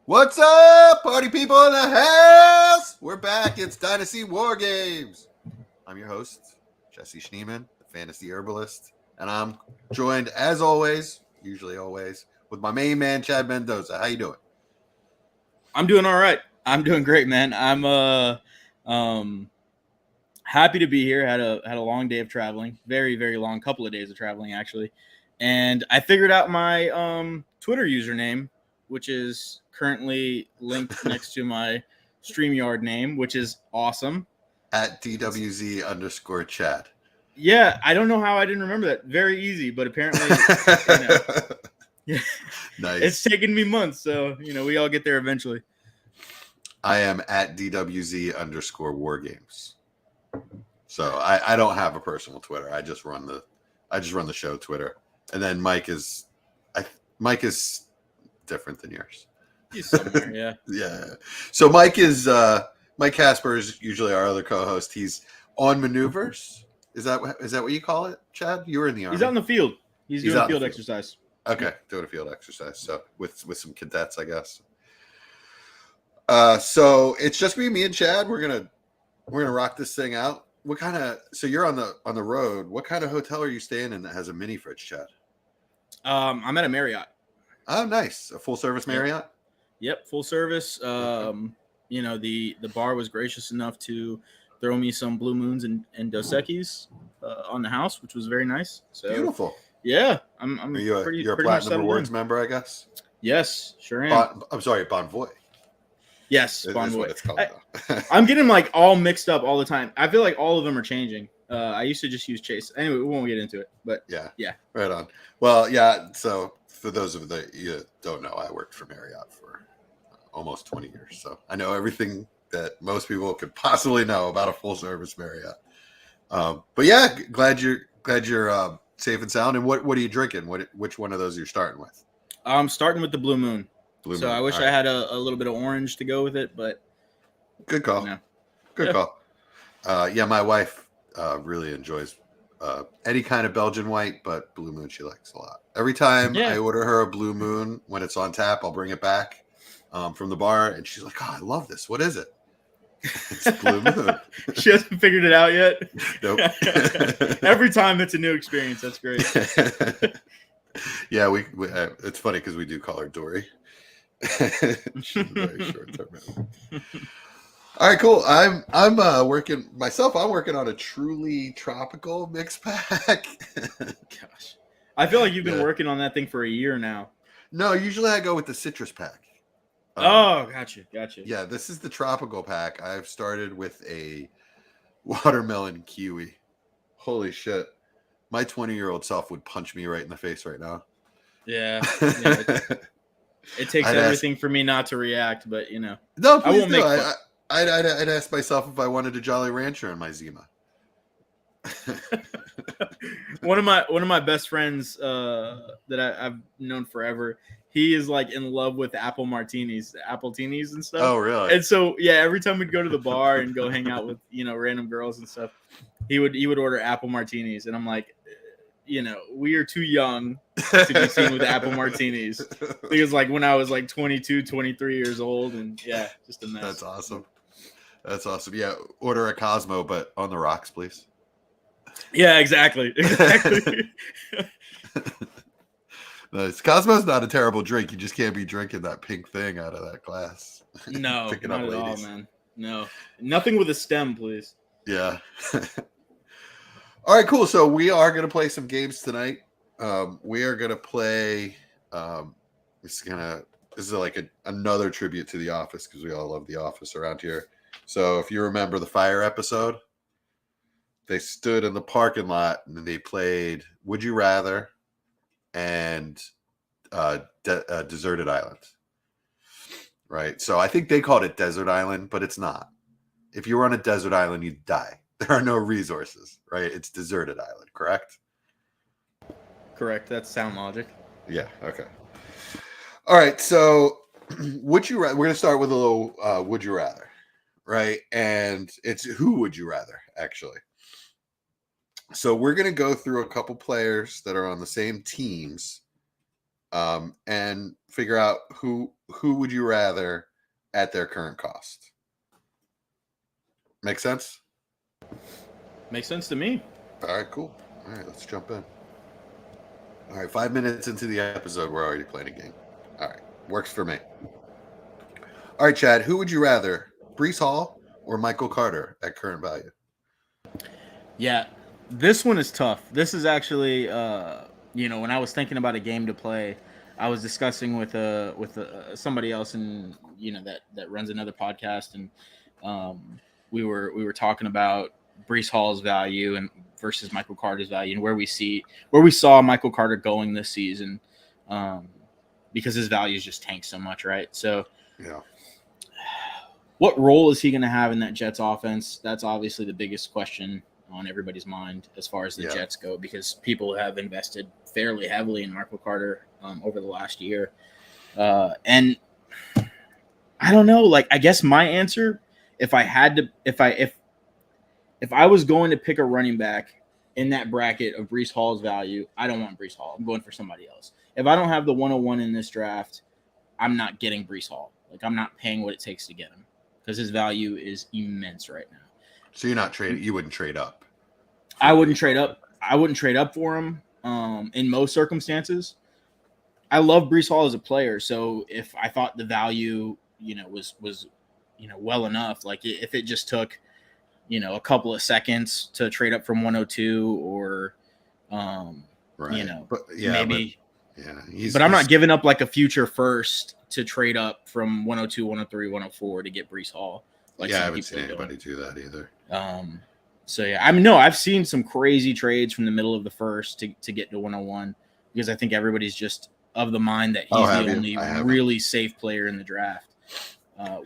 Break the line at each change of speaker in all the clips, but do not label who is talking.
What's up, party people in the house? We're back. It's Dynasty War Games. I'm your host, Jesse Schneeman, the fantasy herbalist, and I'm joined, as always, usually always, with my main man, Chad Mendoza. How you doing?
I'm doing all right. I'm doing great, man. I'm happy to be here. Had a long day of traveling, very long, couple of days of traveling actually, and I figured out my Twitter username, which is currently linked next to my StreamYard name, which is awesome.
At DWZ_Chad.
Yeah, I don't know how I didn't remember that. Very easy, but apparently, yeah,
Nice.
It's taken me months, so we all get there eventually.
I am at DWZ_War Games. So I don't have a personal Twitter. I just run the show Twitter. And then Mike is different than yours.
He's somewhere, yeah.
Yeah. So Mike Casper is usually our other co-host. He's on maneuvers. Is that what you call it, Chad? You were in the Army.
He's out in the field. He's doing field exercise.
Okay, doing a field exercise. So with some cadets, I guess. So it's just me and Chad. We're gonna rock this thing out. So you're on the road. What kind of hotel are you staying in that has a mini fridge, Chad?
I'm at a Marriott.
Oh, nice. A full service Marriott?
Yep, full service. The bar was gracious enough to throw me some Blue Moons and Dos Equis on the house, which was very nice. So
beautiful.
Yeah,
You're a Platinum Rewards member, I guess?
Yes, sure am.
I'm sorry, Bonvoy.
Yes, Bonvoy.
It's called,
I'm getting all mixed up all the time. I feel like all of them are changing. I used to just use Chase. Anyway, we won't get into it, but yeah.
Right on. Well, yeah. So for those of you don't know, I worked for Marriott for almost 20 years, so I know everything that most people could possibly know about a full service Marriott. But yeah, glad you're safe and sound. And what are you drinking? Which one of those you're starting with?
I'm starting with the Blue Moon. So I wish I had a little bit of orange to go with it, but
good call. Good call. My wife really enjoys any kind of Belgian white, but Blue Moon she likes a lot. Every time I order her a Blue Moon when it's on tap, I'll bring it back from the bar, and she's like, "Oh, I love this. What is it?" It's Blue Moon.
She hasn't figured it out yet.
Nope.
Every time it's a new experience. That's great.
Yeah, we it's funny because we do call her Dory. She's a very short-term memory. All right, cool. I'm working myself. I'm working on a truly tropical mix pack.
Gosh, I feel like you've been working on that thing for a year now.
No, usually I go with the citrus pack.
Gotcha.
Yeah, this is the tropical pack. I've started with a watermelon kiwi. Holy shit. My 20-year-old self would punch me right in the face right now.
Yeah. It takes everything for me not to react, but
No, please
I won't
do.
make
I'd ask myself if I wanted a Jolly Rancher in my Zima.
One of my best friends that I've known forever, he is in love with apple martinis, apple teenies and stuff.
Oh, really?
And so every time we'd go to the bar and go hang out with random girls and stuff, he would order apple martinis, and I'm like, we are too young to be seen with apple martinis, because when I was 22, 23 years old, and just a mess.
That's awesome. Yeah, order a Cosmo, but on the rocks, please.
Yeah, exactly.
Nice. Cosmo's not a terrible drink. You just can't be drinking that pink thing out of that glass.
No, not at all, man. No, nothing with a stem, please.
Yeah. All right, cool. So we are going to play some games tonight. We are going to play. This is another tribute to The Office, because we all love The Office around here. So if you remember the fire episode, they stood in the parking lot and they played Would You Rather and Deserted Island. Right? So I think they called it Desert Island, but it's not. If you were on a desert island, you'd die. There are no resources, right? It's Deserted Island, correct?
Correct. That's sound logic.
Yeah, okay. All right, so would you rather? We're going to start with a little Would You Rather, right? And it's who would you rather, actually. So we're going to go through a couple players that are on the same teams and figure out who who would you rather at their current cost? Make sense?
Makes sense to me.
All right, cool. All right, let's jump in. All right, 5 minutes into the episode, we're already playing a game. All right, works for me. All right, Chad, who would you rather, Breece Hall or Michael Carter at current value?
Yeah, this one is tough. This is actually, when I was thinking about a game to play, I was discussing with somebody else, and that runs another podcast, and we were talking about Breece Hall's value and versus Michael Carter's value, and where we saw Michael Carter going this season, because his values just tanked so much, right? So,
yeah.
What role is he going to have in that Jets offense? That's obviously the biggest question on everybody's mind as far as the Jets go, because people have invested fairly heavily in Michael Carter over the last year. And I don't know, I guess my answer, if I was going to pick a running back in that bracket of Breece Hall's value, I don't want Breece Hall. I'm going for somebody else. If I don't have the 101 in this draft, I'm not getting Breece Hall. I'm not paying what it takes to get him, because his value is immense right now.
So you're not trading. You wouldn't trade up.
I wouldn't trade up. I wouldn't trade up for him in most circumstances. I love Breece Hall as a player, so if I thought the value, was well enough, if it just took, a couple of seconds to trade up from 102 or,
right.
Maybe.
But
I'm not giving up a future first to trade up from 102, 103, 104 to get Breece Hall.
I haven't seen anybody do that either.
I've seen some crazy trades from the middle of the first to get to 101, because I think everybody's just of the mind that he's the only really safe player in the draft,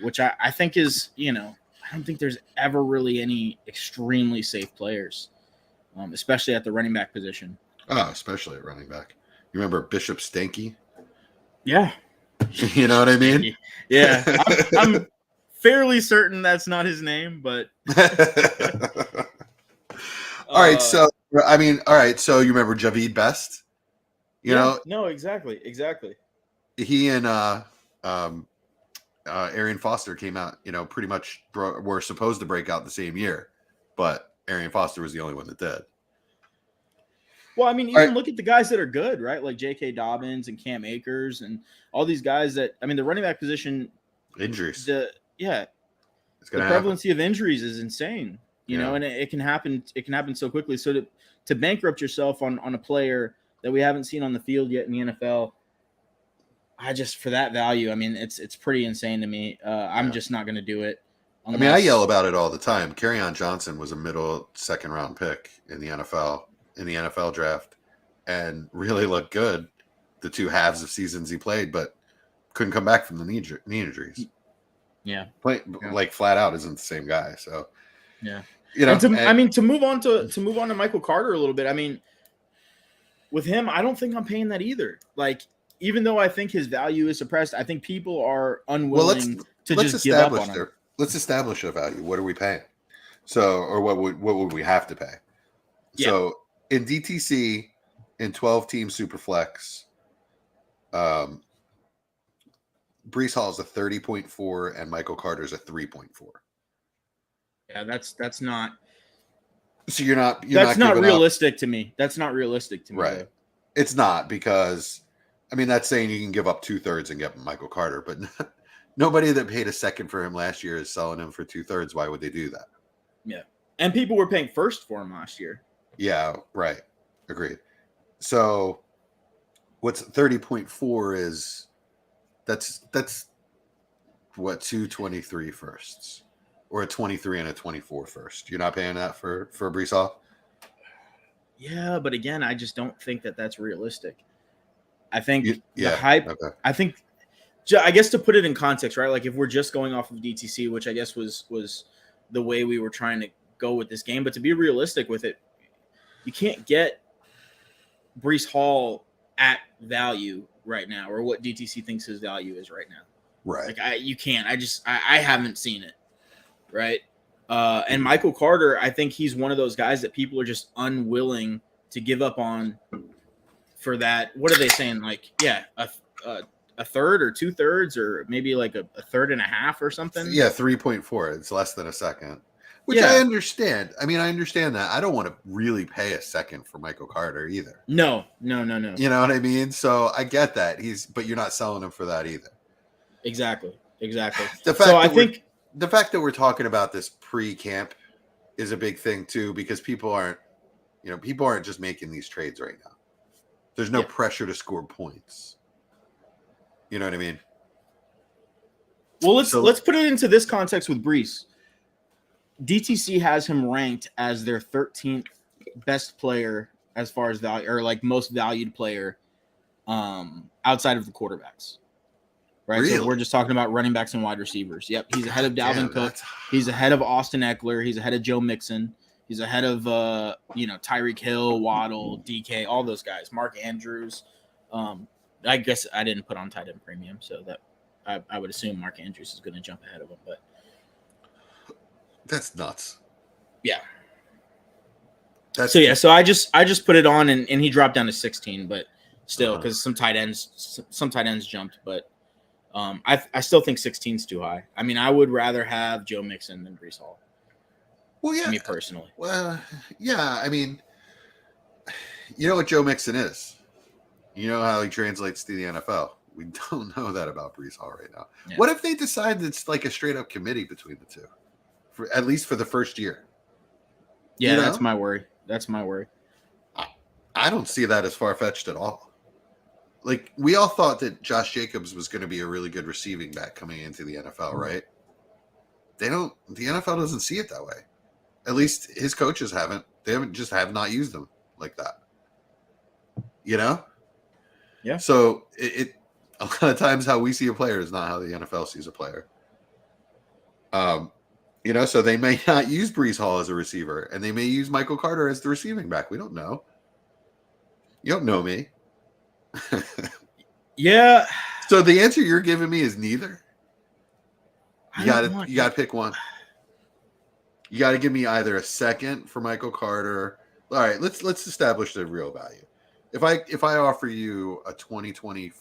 which I think is, I don't think there's ever really any extremely safe players, especially at the running back position.
Oh, especially at running back. You remember Bishop Stanky?
Yeah.
You know what I mean?
Yeah. I'm fairly certain that's not his name, but.
All right. So you remember Javid Best? You know?
No, exactly.
He and Arian Foster came out, pretty much were supposed to break out the same year, but Arian Foster was the only one that did.
Well, look at the guys that are good, right? Like J.K. Dobbins and Cam Akers and all these guys that, the running back position.
Injuries.
The prevalency of injuries is insane, and it can happen. It can happen so quickly. So to bankrupt yourself on a player that we haven't seen on the field yet in the NFL, for that value, it's pretty insane to me. I'm just not going to do it.
I yell about it all the time. Kerryon Johnson was a middle second round pick in the NFL draft, and really looked good the two halves of seasons he played, but couldn't come back from the knee injuries.
Yeah.
Flat out isn't the same guy. So
yeah. To move on to Michael Carter a little bit, with him, I don't think I'm paying that either. Even though I think his value is suppressed, I think people are unwilling to just give up on him.
Let's establish a value. What are we paying? Or what would we have to pay? Yeah. So in DTC, in 12-team Superflex, Breece Hall is a 30.4 and Michael Carter is a 3.4.
Yeah, that's not.
So you're not
realistic to me. That's not realistic to me.
Right.
Though.
It's not, because that's saying you can give up 2/3 and get Michael Carter, but nobody that paid a second for him last year is selling him for 2/3. Why would they do that?
Yeah. And people were paying first for him last year.
Yeah, right. Agreed. So what's 30.4 is that's what 223 firsts, or a 23 and a 24 first. You're not paying that for Breece Hall?
Yeah, but again, I just don't think that's realistic. I think the hype. Okay. I think, I guess, to put it in context, right? If we're just going off of DTC, which I guess was the way we were trying to go with this game, but to be realistic with it, you can't get Breece Hall at value right now, or what DTC thinks his value is right now.
Right.
You can't. I haven't seen it. Right. And Michael Carter, I think he's one of those guys that people are just unwilling to give up on for that. What are they saying? A a third or 2/3 or maybe like a third and a half or something.
Yeah, 3.4. It's less than a second, which I understand. I mean, I understand that. I don't want to really pay a second for Michael Carter either.
No.
You know what I mean? So I get that. But you're not selling him for that either.
Exactly.
The fact that we're talking about this pre-camp is a big thing too, because people aren't just making these trades right now. There's no pressure to score points. You know what I mean?
Well, let's put it into this context with Brees. DTC has him ranked as their 13th best player as far as value, or like most valued player outside of the quarterbacks. Right.
Really?
So we're just talking about running backs and wide receivers. Yep. He's ahead of Dalvin Cook. He's ahead of Austin Eckler. He's ahead of Joe Mixon. He's ahead of Tyreek Hill, Waddle, DK, all those guys. Mark Andrews. I guess I didn't put on tight end premium, so that I would assume Mark Andrews is going to jump ahead of him. But
that's nuts.
Yeah.
So
I just put it on and he dropped down to 16, but still because some tight ends jumped, but I still think 16 is too high. I mean, I would rather have Joe Mixon than Brees Hall.
Well, yeah.
Me personally.
Well, yeah. I mean, you know what Joe Mixon is. You know how he translates to the NFL. We don't know that about Brees Hall right now. Yeah. What if they decide it's like a straight up committee between the two, at least for the first year?
Yeah, that's my worry.
I don't see that as far fetched at all. Like, we all thought that Josh Jacobs was going to be a really good receiving back coming into the NFL, right? The NFL doesn't see it that way. At least his coaches haven't. They have not used him like that. You know?
Yeah.
So it a lot of times how we see a player is not how the NFL sees a player. So they may not use Brees Hall as a receiver, and they may use Michael Carter as the receiving back. We don't know. You don't know me.
Yeah.
So the answer you're giving me is neither. You got to pick one. You got to give me either a second for Michael Carter. All right, let's establish the real value. If I offer you a 25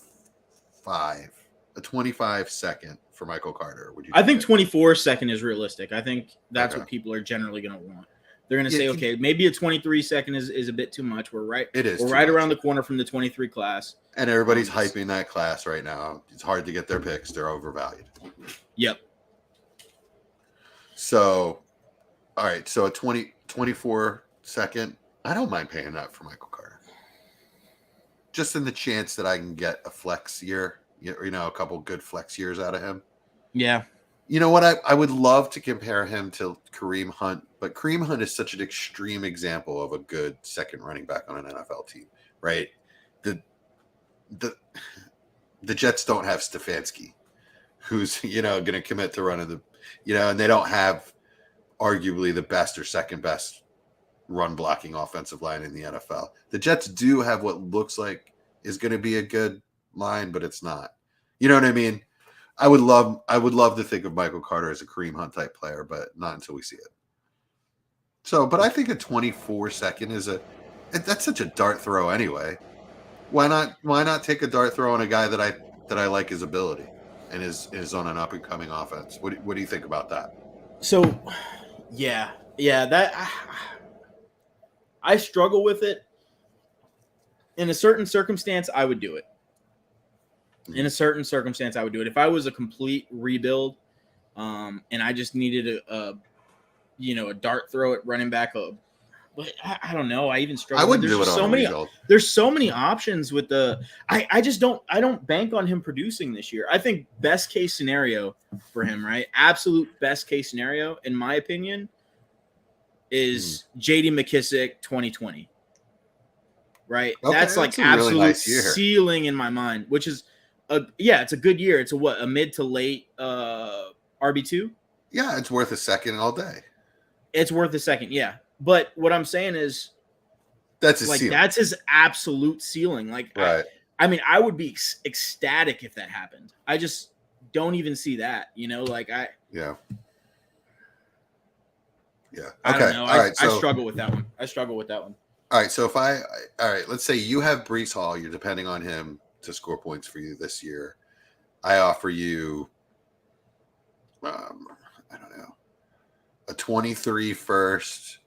second for Michael Carter, would you?
I think 24 second is realistic. I think that's what people are generally going to want. They're going to say, okay, maybe a 23 second is a bit too much. We're right around the corner from the 23 class. And
everybody's hyping that class right now. It's hard to get their picks. They're overvalued.
Yep.
So, all right. So a 24 second, I don't mind paying that for Michael Carter. Just in the chance that I can get a flex year, a couple good flex years out of him.
Yeah.
You know what? I would love to compare him to Kareem Hunt, but Kareem Hunt is such an extreme example of a good second running back on an NFL team, right? The Jets don't have Stefanski, who's going to commit to running the, and they don't have arguably the best or second best run blocking offensive line in the NFL. The Jets do have what looks like is going to be a good line, but it's not. You know what I mean? I would love to think of Michael Carter as a Kareem Hunt type player, but not until we see it. So, but I think a 24 second that's such a dart throw anyway. Why not take a dart throw on a guy that I like his ability and is on an up and coming offense? What do you think about that?
So, yeah, that I struggle with it. In a certain circumstance, I would do it. In a certain circumstance, I would do it. If I was a complete rebuild, and I just needed a dart throw at running back, but I don't know. I even struggle.
I wouldn't do it on a rebuild.
There's so many options with the. I just don't. I don't bank on him producing this year. I think best case scenario for him, right? Absolute best case scenario, in my opinion, is J.D. McKissick 2020. Right,
okay,
that's like absolute really nice ceiling in my mind, which is. It's a good year. It's a mid to late RB2?
Yeah, it's worth a second all day.
It's worth a second, yeah. But what I'm saying is
that's his ceiling.
That's his absolute ceiling. Like,
right.
I would be ecstatic if that happened. I just don't even see that, Yeah.
Yeah. Okay.
I don't know.
All right.
I struggle with that one.
All right. So let's say you have Brees Hall. You're depending on him to score points for you this year. I offer you, I don't know, a 23 first,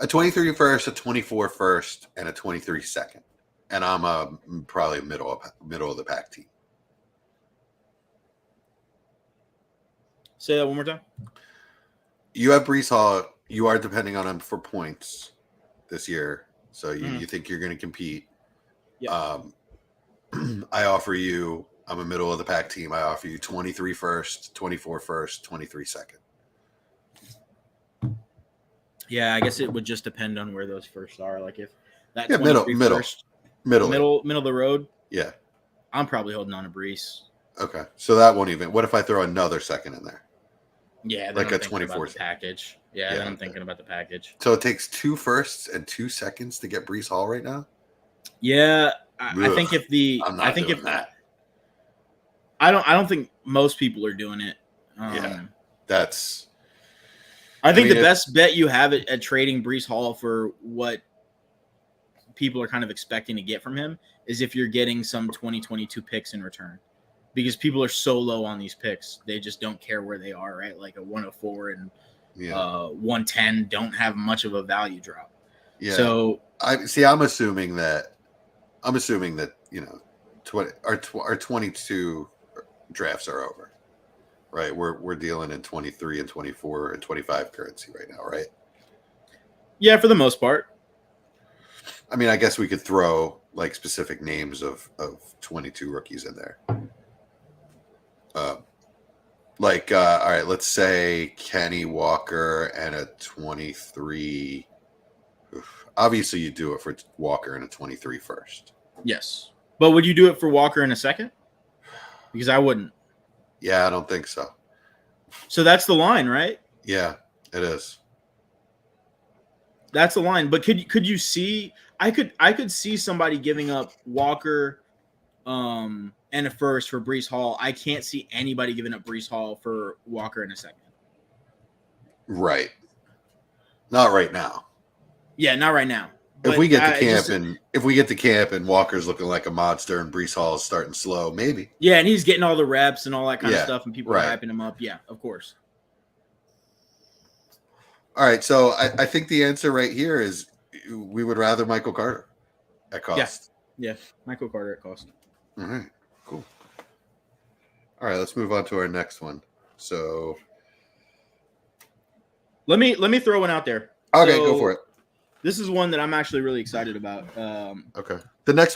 a 23 first, a 24 first, and a 23 second. And I'm probably middle of the pack team.
Say that one more time.
You have Brees Hall. You are depending on him for points this year, so you think you're going to compete.
Yeah.
I offer you. I'm a middle of the pack team. I offer you 23 first, 24 first, 23 second.
Yeah, I guess it would just depend on where those firsts are. Like if that
middle
first, middle of the road.
Yeah,
I'm probably holding on to Brees.
Okay, so that won't even. What if I throw another second in there?
Yeah,
like
I'm
a 24
package. Yeah, then I'm thinking about the package.
So it takes 2 firsts and 2 seconds to get Brees Hall right now.
Yeah, I think if the
I'm not doing that.
I don't think most people are doing it.
That's.
I think the best bet you have at trading Brees Hall for what people are kind of expecting to get from him is if you're getting some 2022 picks in return. Because people are so low on these picks, they just don't care where they are, right? Like a 104 and 110 don't have much of a value drop.
Yeah.
So
I'm assuming that our 22 drafts are over, right? We're dealing in 23 and 24 and 25 currency right now, right?
Yeah, for the most part.
I mean, I guess we could throw like specific names of 22 rookies in there. All right, let's say Kenny Walker and a 23. Obviously, you do it for Walker and a 23 first.
Yes. But would you do it for Walker in a second? Because I wouldn't.
Yeah, I don't think so.
So that's the line, right?
Yeah, it is.
That's the line. But could you see? I could see somebody giving up Walker, and a first for Brees Hall. I can't see anybody giving up Brees Hall for Walker in a second.
Right. Not right now.
Yeah, not right now.
If we get to camp and Walker's looking like a monster and Brees Hall is starting slow, maybe.
Yeah, and he's getting all the reps and all that kind of stuff, and people are hyping him up. Yeah, of course.
All right, so I think the answer right here is we would rather Michael Carter at cost.
Yeah, Michael Carter at cost.
All right, cool. All right, let's move on to our next one. So
let me throw one out there.
Okay, go for it.
This is one that I'm actually really excited about.
Okay. The next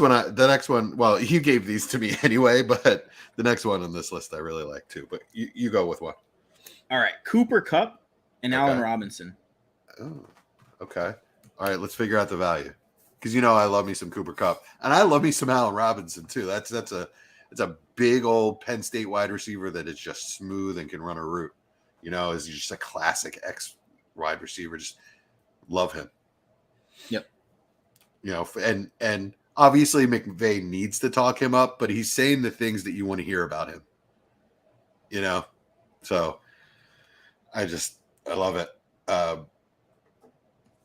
one, well, you gave these to me anyway, but the next one on this list I really like too. But you go with one.
All right. Cooper Kupp and Allen Robinson.
Oh, okay. All right, let's figure out the value. Because I love me some Cooper Kupp. And I love me some Allen Robinson too. That's a big old Penn State wide receiver that is just smooth and can run a route. Is just a classic X wide receiver. Just love him.
Yep.
And obviously McVay needs to talk him up, but he's saying the things that you want to hear about him. So I love it.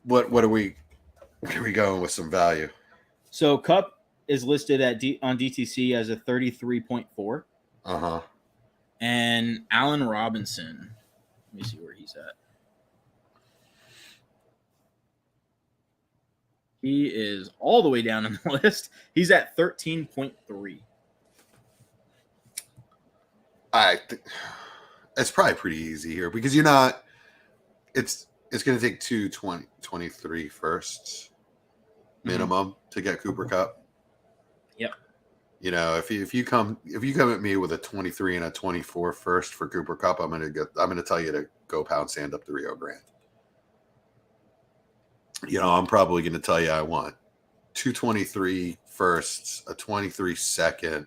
What are we going with some value?
So Kupp is listed on DTC as a 33.4.
Uh-huh.
And Allen Robinson, let me see where he's at. He is all the way down on the list. He's at 13.3.
It's probably pretty easy here because it's going to take 23 firsts minimum to get Cooper Kupp.
Yep.
If you come at me with a 23 and a 24 first for Cooper Kupp, I'm going to tell you to go pound sand up the Rio Grande. I'm probably going to tell you I want 223 firsts, a 23 second,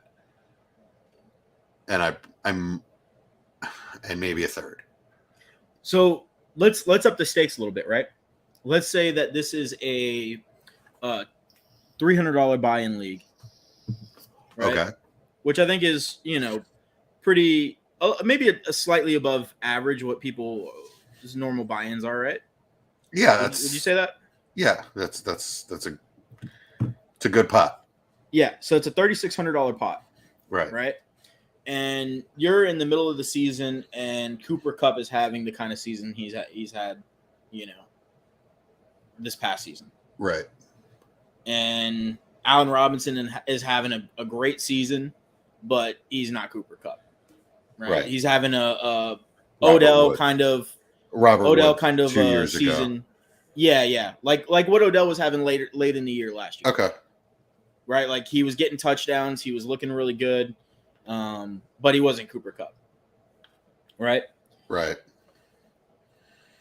and and maybe a third.
So let's up the stakes a little bit, right? Let's say that this is a $300 buy-in league, right? Okay. Which I think is pretty maybe a slightly above average what people's normal buy-ins are, right?
Yeah,
would you say that?
Yeah, it's a good pot.
Yeah, so it's a $3,600 pot.
Right.
right? And you're in the middle of the season, and Cooper Kupp is having the kind of season he's had, this past season.
Right.
And Allen Robinson is having a great season, but he's not Cooper Kupp, right? He's having a Odell kind of
season
ago. Yeah, like what Odell was having late in the year last year.
Okay.
Right, like he was getting touchdowns, he was looking really good, but he wasn't Cooper Kupp. Right.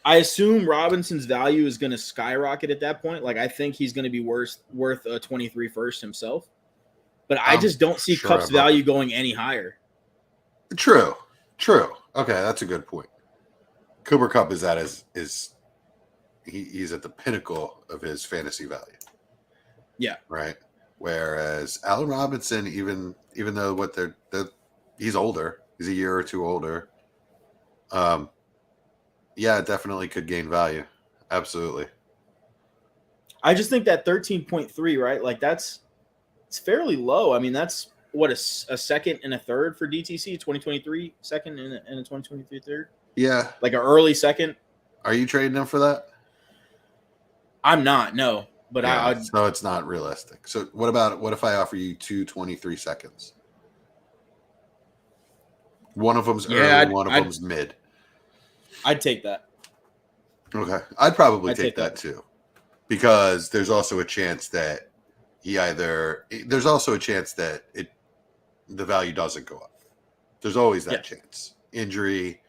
I assume Robinson's value is going to skyrocket at that point. Like, I think he's going to be worth a 23 first himself. But I just don't see Kupp's value going any higher.
True. Okay, that's a good point. Cooper Kupp is at he's at the pinnacle of his fantasy value.
Yeah.
Right. Whereas Allen Robinson, even though he's older, he's a year or two older. Yeah, definitely could gain value. Absolutely.
I just think that 13.3, right? Like it's fairly low. I mean, that's what a second and a third for DTC, 2023 second and a 2023 third.
Yeah.
Like an early second.
Are you trading him for that?
I'm not, no. But
yeah, so it's not realistic. So what if I offer you 2 seconds? One of them's early, one of them's mid.
I'd take that.
Okay. I'd probably take that too. Because there's also a chance that the value doesn't go up. There's always that chance. Injury,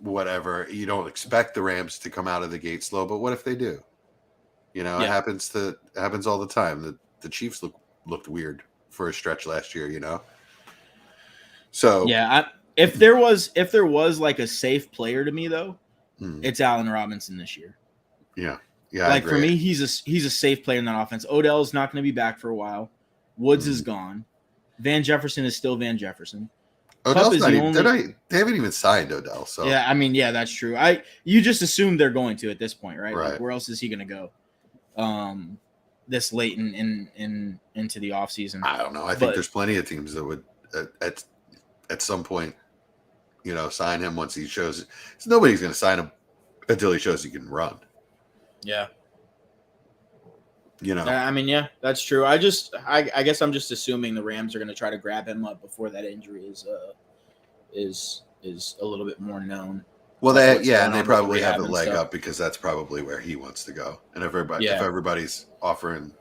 whatever. You don't expect the Rams to come out of the gate slow, but what if they do? It happens all the time. The Chiefs looked weird for a stretch last year, So
if there was like a safe player to me though, it's Allen Robinson this year.
Yeah.
Like for me, he's a safe player in that offense. Odell's not going to be back for a while. Woods is gone. Van Jefferson is still Van Jefferson.
Odell's not even, they haven't even signed Odell. So
yeah, I mean, yeah, that's true. You just assume they're going to at this point, right?
Right.
Like, where else is he going to go? This late into the offseason.
I don't know. I think there's plenty of teams that would at some point, sign him once he shows. So nobody's going to sign him until he shows he can run.
Yeah. I mean, yeah, that's true. I guess I'm just assuming the Rams are going to try to grab him up before that injury is a little bit more known.
Well, and they probably have a leg up because that's probably where he wants to go. And if everybody's offering,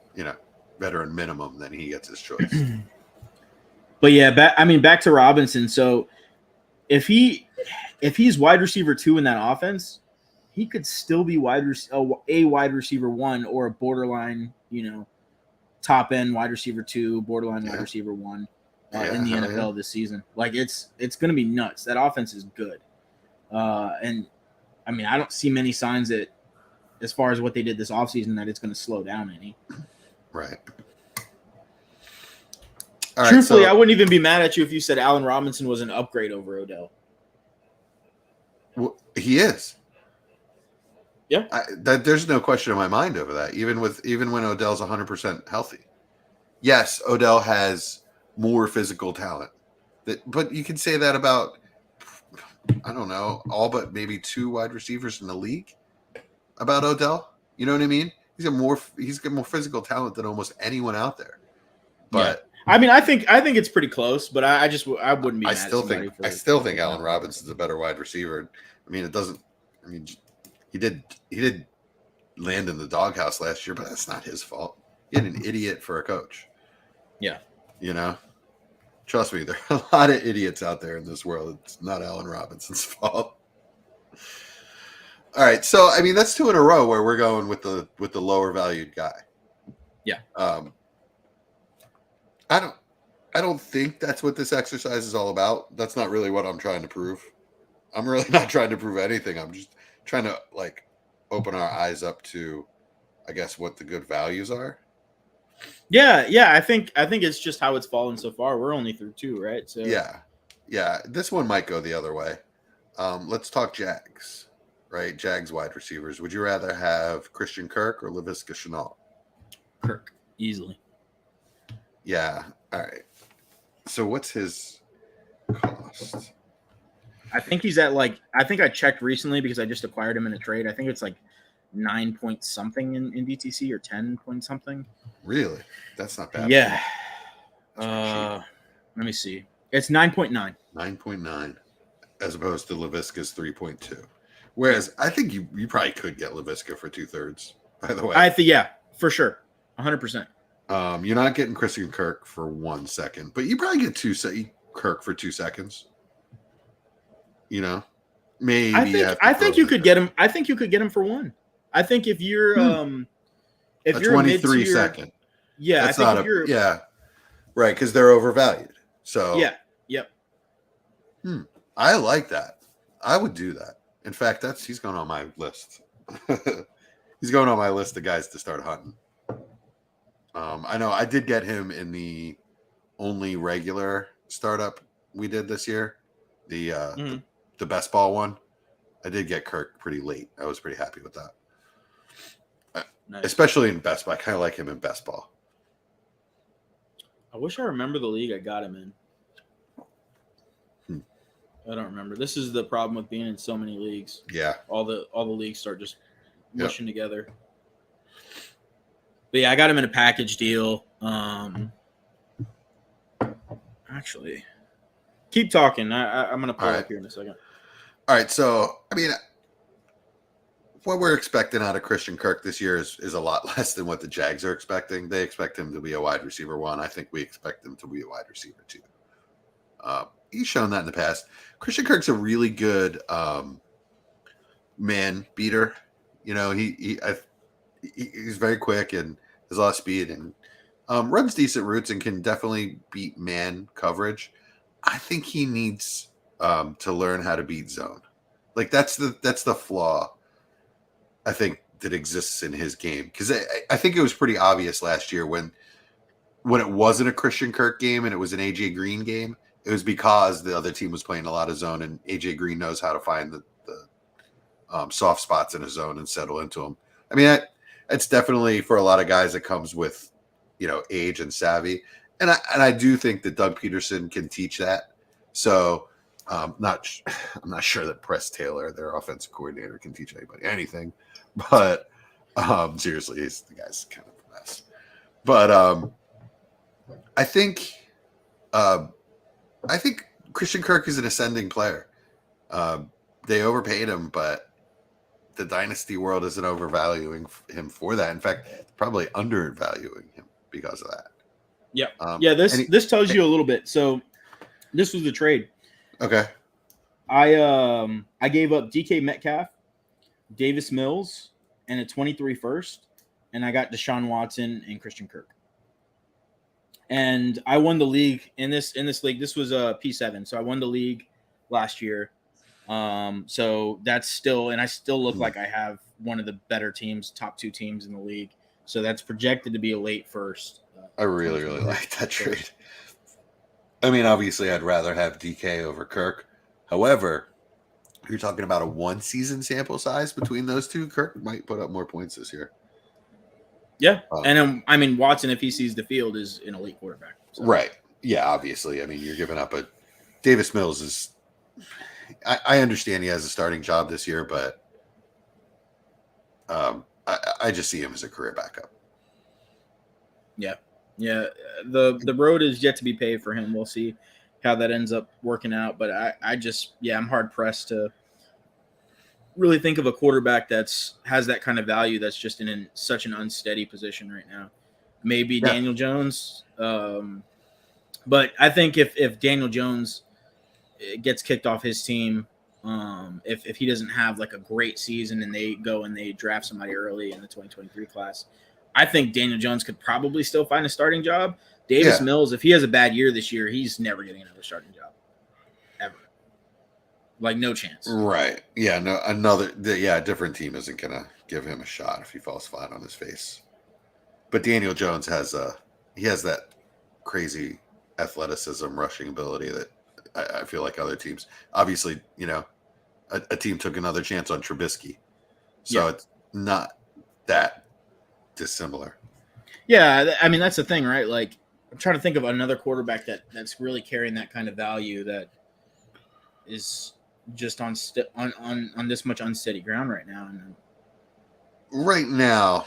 veteran minimum, then he gets his choice.
But yeah, back to Robinson. So if he's wide receiver 2 in that offense, he could still be a wide receiver 1 or a borderline, top end wide receiver 2, borderline wide receiver 1 in the NFL this season. Like it's going to be nuts. That offense is good. And I mean, I don't see many signs that, as far as what they did this offseason, that it's going to slow down any.
Right.
Truthfully, I wouldn't even be mad at you if you said Allen Robinson was an upgrade over Odell.
Well, he is.
Yeah.
There's no question in my mind over that. Even when Odell's 100% healthy. Yes, Odell has more physical talent. But you can say that about, I don't know, all but maybe 2 wide receivers in the league about Odell. You know what I mean? He's got more physical talent than almost anyone out there. But
I mean, I think it's pretty close, but I wouldn't be.
I still think Allen Robinson's a better wide receiver. I mean, he did land in the doghouse last year, but that's not his fault. He had an idiot for a coach.
Yeah,
trust me, there are a lot of idiots out there in this world. It's not Allen Robinson's fault. All right, so I mean, that's 2 in a row where we're going with the lower valued guy.
Yeah.
I don't think that's what this exercise is all about. That's not really what I'm trying to prove. I'm really not trying to prove anything. I'm just trying to open our eyes up to, I guess, what the good values are.
Yeah. I think it's just how it's fallen so far. We're only through 2, right? So
yeah. This one might go the other way. Let's talk Jags, right? Jags wide receivers. Would you rather have Christian Kirk or Laviska Shenault?
Kirk, easily.
Yeah. All right. So what's his cost?
I think he's at I think I checked recently because I just acquired him in a trade. I think it's like 9 point something in DTC or 10 point something.
Really? That's not bad.
Yeah.
Let
me see. It's 9.9.
9.9 as opposed to LaVisca's 3.2. Whereas I think you probably could get LaVisca for 2/3, by the way.
I think, yeah, for sure. 100%.
You're not getting Christian Kirk for 1 second, but you probably get Kirk for 2 seconds. You know, maybe.
I think you could get him. I think you could get him for 1. I think if you're
if you're 23 second,
yeah,
that's not right, because they're overvalued. So
yeah, yep.
I like that. I would do that. In fact, he's going on my list. He's going on my list of guys to start hunting. I know I did get him in the only regular startup we did this year, the best ball one. I did get Kirk pretty late. I was pretty happy with that.
Nice.
Especially in best ball. I kind of like him in best ball.
I wish I remember the league I got him in. I don't remember. This is the problem with being in so many leagues.
Yeah.
All the leagues start just mushing together. But yeah, I got him in a package deal. Actually, keep talking. I'm going to pull up here in a second.
All right. So, I mean, what we're expecting out of Christian Kirk this year is a lot less than what the Jags are expecting. They expect him to be a wide receiver 1. I think we expect him to be a wide receiver 2. He's shown that in the past. Christian Kirk's a really good man beater. You know, he's very quick and has a lot of speed and runs decent routes and can definitely beat man coverage. I think he needs to learn how to beat zone. Like that's the flaw I think that exists in his game, because I think it was pretty obvious last year when it wasn't a Christian Kirk game and it was an AJ Green game. It was because the other team was playing a lot of zone, and AJ Green knows how to find the soft spots in a zone and settle into them. I mean, that's definitely for a lot of guys that comes with, age and savvy. And I do think that Doug Peterson can teach that. So I'm not sure that Press Taylor, their offensive coordinator, can teach anybody anything. But seriously, the guy's kind of a mess. But I think Christian Kirk is an ascending player. They overpaid him, but the Dynasty world isn't overvaluing him for that. In fact, probably undervaluing him because of that.
Yeah. This tells you a little bit. So this was the trade.
Okay.
I gave up DK Metcalf, Davis Mills, and a 23 first, and I got Deshaun Watson and Christian Kirk. And I won the league in this league. This was a P7, so I won the league last year. So that's still, and I still look like I have one of the better teams, top 2 teams in the league. So that's projected to be a late first.
I really like that trade. I mean, obviously, I'd rather have DK over Kirk. However, you're talking about a 1-season sample size between those two. Kirk might put up more points this year.
Yeah, and I mean, Watson, if he sees the field, is an elite quarterback. So.
Right. Yeah, obviously. I mean, you're giving up a Davis Mills is. I understand he has a starting job this year, but I just see him as a career backup.
Yeah. The road is yet to be paved for him. We'll see how that ends up working out. But I'm hard pressed to really think of a quarterback has that kind of value that's just in such an unsteady position right now. Maybe Daniel Jones. But I think if Daniel Jones gets kicked off his team, if he doesn't have like a great season and they go and they draft somebody early in the 2023 class, I think Daniel Jones could probably still find a starting job. Davis Mills, if he has a bad year this year, he's never getting another starting job. Ever. Like, no chance. Right.
Yeah, no, a different team isn't going to give him a shot if he falls flat on his face. But Daniel Jones has that crazy athleticism, rushing ability that I feel like other teams, obviously, a team took another chance on Trubisky. So it's not that dissimilar.
Yeah, I mean, that's the thing, right? Like, I'm trying to think of another quarterback that's really carrying that kind of value that is just on this much unsteady ground right now. And
right now,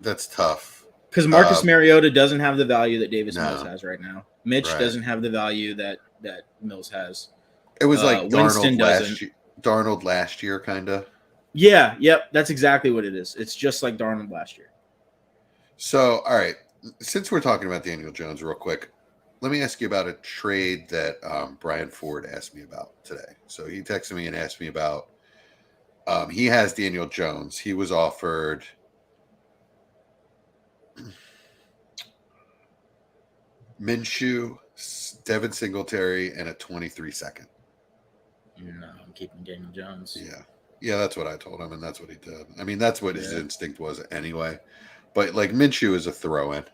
that's tough.
because Marcus Mariota doesn't have the value that Davis
No.
Mills has right now. Mitch
Right.
doesn't have the value that Mills has.
It was like
Winston
Darnold last year, kind of.
Yeah, yep, that's exactly what it is. It's just like Darnold last year.
So, all right, since we're talking about Daniel Jones real quick, let me ask you about a trade that Brian Ford asked me about today. So he texted me and asked me about, he has Daniel Jones. He was offered Minshew, Devin Singletary, and a 23 second.
No, I'm keeping Daniel Jones.
Yeah, that's what I told him, and that's what he did. I mean, that's what his instinct was anyway. But like Minshew is a throw-in.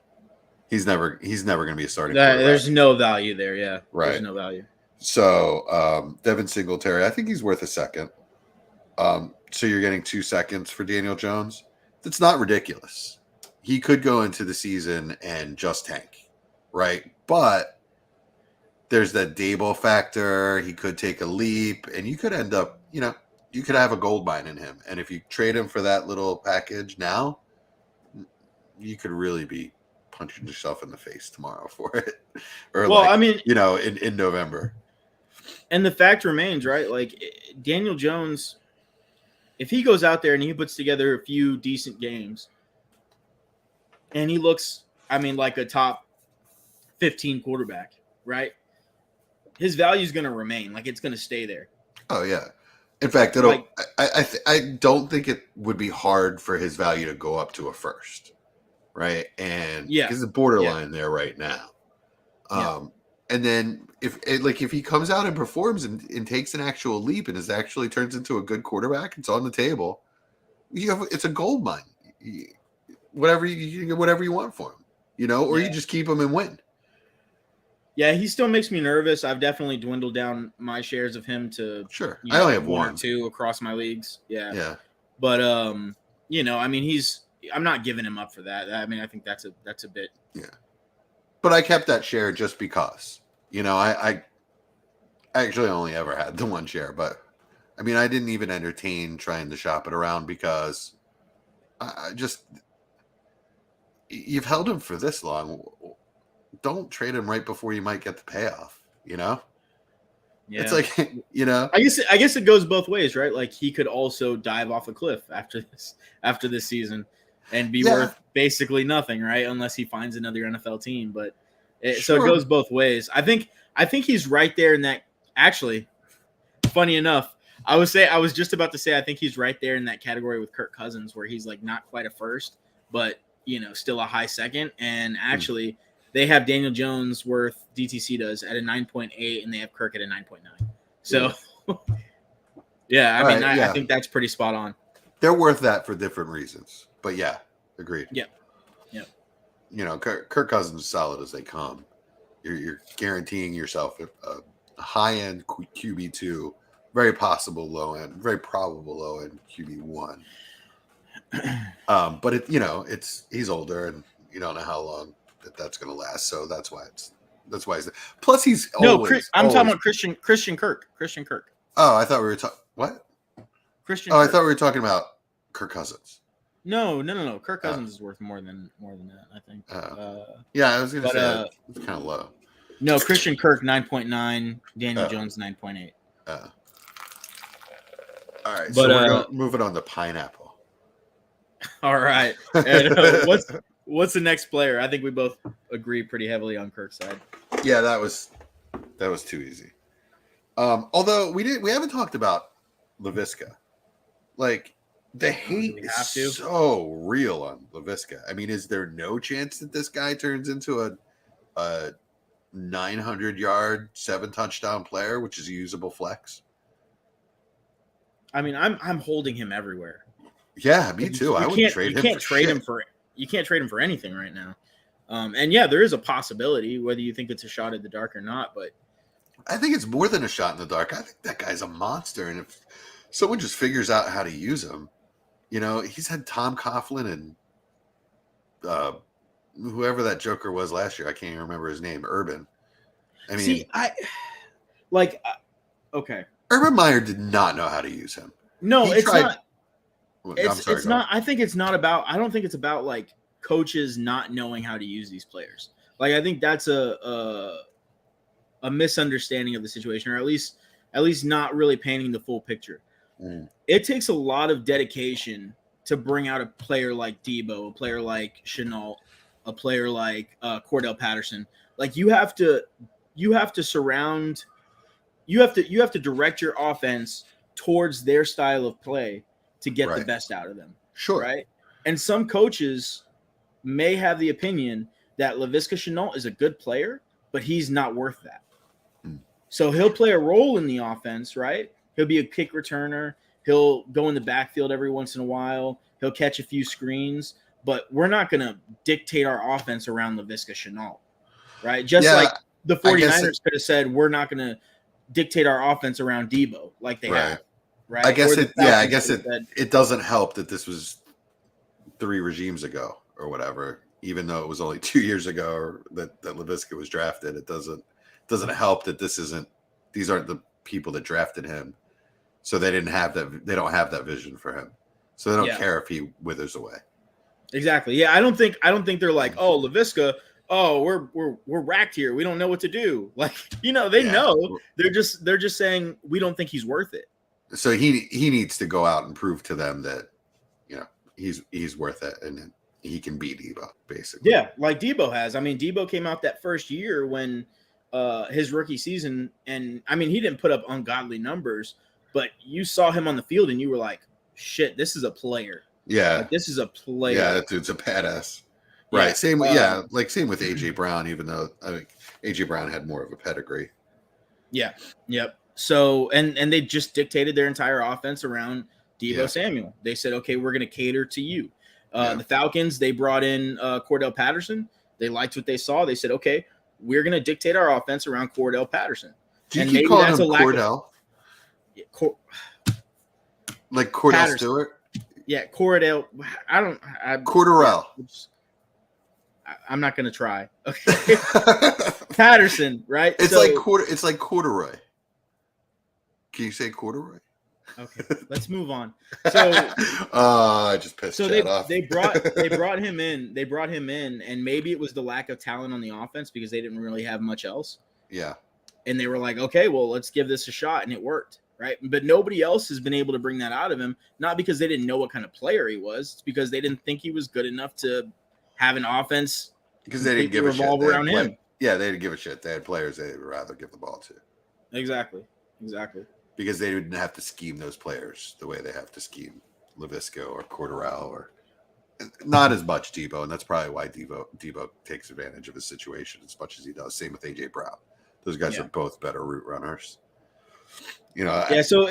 He's never going to be a starting quarterback.
There's no value there. Yeah,
right.
There's no value.
So Devin Singletary, I think he's worth a second. So you're getting 2 seconds for Daniel Jones. That's not ridiculous. He could go into the season and just tank, right? But there's that Dable factor. He could take a leap, and you could end up, you could have a gold mine in him. And if you trade him for that little package now, you could really be punching yourself in the face tomorrow for it. Or in November.
And the fact remains, right? Like Daniel Jones, if he goes out there and he puts together a few decent games and he looks, like a top 15 quarterback, right? His value is going to remain. Like it's going to stay there.
Oh yeah. In fact, I don't think it would be hard for his value to go up to a first, right? And because it's borderline there right now. And then if he comes out and performs and takes an actual leap and actually turns into a good quarterback, it's on the table. It's a gold mine. You can get whatever you want for him, or you just keep him and win.
Yeah, he still makes me nervous. I've definitely dwindled down my shares of him to
I only have one
or two across my leagues. Yeah. But
I'm
not giving him up for that. I think that's a bit.
Yeah. But I kept that share just because, I actually only ever had the one share, but I didn't even entertain trying to shop it around because you've held him for this long. Don't trade him right before you might get the payoff, Yeah. It's like,
I guess it goes both ways, right? Like he could also dive off a cliff after this season and be worth basically nothing, right? Unless he finds another NFL team. But so it goes both ways. I think he's right there in that. Actually, funny enough, I was just about to say I think he's right there in that category with Kirk Cousins, where he's like not quite a first, but still a high second. And actually, they have Daniel Jones worth DTC does at a 9.8, and they have Kirk at a 9.9. So, I think that's pretty spot on.
They're worth that for different reasons, but yeah, agreed.
Yeah.
Kirk Cousins is solid as they come. You're guaranteeing yourself a high-end QB2, very possible low-end, very probable low-end QB1. But he's older, and you don't know how long that's going to last. So that's why he's plus he's talking about Christian Kirk. Oh, I thought we were talking what?
Christian.
Oh, Kirk. I thought we were talking about Kirk Cousins.
No. Kirk Cousins is worth more than that, I think.
I was going to say it's kind of low.
No, Christian Kirk 9.9, Daniel Jones 9.8.
All right, but we're moving on to pineapple.
All right. And, what's the next player? I think we both agree pretty heavily on Kirk's side.
Yeah, that was too easy. Although we haven't talked about LaVisca. Like the hate is so real on LaVisca. Is there no chance that this guy turns into a 900-yard, 7-touchdown player, which is a usable flex?
I'm holding him everywhere.
Yeah, me too. I wouldn't trade him.
You can't trade him for anything right now. And there is a possibility, whether you think it's a shot in the dark or not. But
I think it's more than a shot in the dark. I think that guy's a monster, and if someone just figures out how to use him, he's had Tom Coughlin and whoever that Joker was last year. I can't even remember his name. Urban. I mean,
See, okay.
Urban Meyer did not know how to use him.
No,
He
it's
tried-
not.
I'm sorry,
It's not. I think it's not about. I don't think it's about like coaches not knowing how to use these players. Like I think that's a misunderstanding of the situation, or at least not really painting the full picture. It takes a lot of dedication to bring out a player like Debo, a player like Chenault, a player like Cordell Patterson. Like you have to surround. You have to direct your offense towards their style of play to get the best out of them.
Sure.
Right. And some coaches may have the opinion that Laviska Shenault is a good player, but he's not worth that. So he'll play a role in the offense, right? He'll be a kick returner. He'll go in the backfield every once in a while. He'll catch a few screens, but we're not going to dictate our offense around Laviska Shenault, right? Just like the 49ers could have said, we're not going to dictate our offense around Debo like they have. Right.
I guess it doesn't help that this was 3 regimes ago or whatever, even though it was only 2 years ago or that Laviska was drafted. It doesn't help that these aren't the people that drafted him. So they don't have that vision for him. So they don't care if he withers away.
Exactly. Yeah, I don't think they're like, "Oh, Laviska, oh, we're racked here. We don't know what to do." Like, they know. They're just saying we don't think he's worth it.
So he needs to go out and prove to them that he's worth it and he can beat Debo, basically.
Yeah, like Debo has. I mean, Debo came out that first year when his rookie season, and I mean, he didn't put up ungodly numbers, but you saw him on the field and you were like, shit, this is a player.
Yeah.
Like, this is a player.
Yeah, that dude's a badass. Right. Yeah. Same with AJ Brown, even though I think AJ Brown had more of a pedigree.
Yeah. Yep. So and they just dictated their entire offense around Debo Samuel. They said, okay, we're going to cater to you. The Falcons, they brought in Cordell Patterson. They liked what they saw. They said, okay, we're going to dictate our offense around Cordell Patterson.
Do you keep calling him Cordell? Like Cordell
Patterson.
Stewart?
Yeah, Cordell.
Cordarrelle.
I'm not going to try. Okay. Patterson, right?
It's like corduroy. Can you say corduroy?
Okay, let's move on. So,
I just pissed Chad off.
They brought him in. They brought him in, and maybe it was the lack of talent on the offense because they didn't really have much else.
Yeah.
And they were like, okay, well, let's give this a shot, and it worked, right? But nobody else has been able to bring that out of him, not because they didn't know what kind of player he was, it's because they didn't think he was good enough to have an offense
because they didn't give a shit
around him.
Yeah, they didn't give a shit. They had players they would rather give the ball to.
Exactly.
Because they didn't have to scheme those players the way they have to scheme Laviska or Cordarrelle, or not as much Debo, and that's probably why Debo takes advantage of his situation as much as he does. Same with AJ Brown; those guys are both better route runners.
So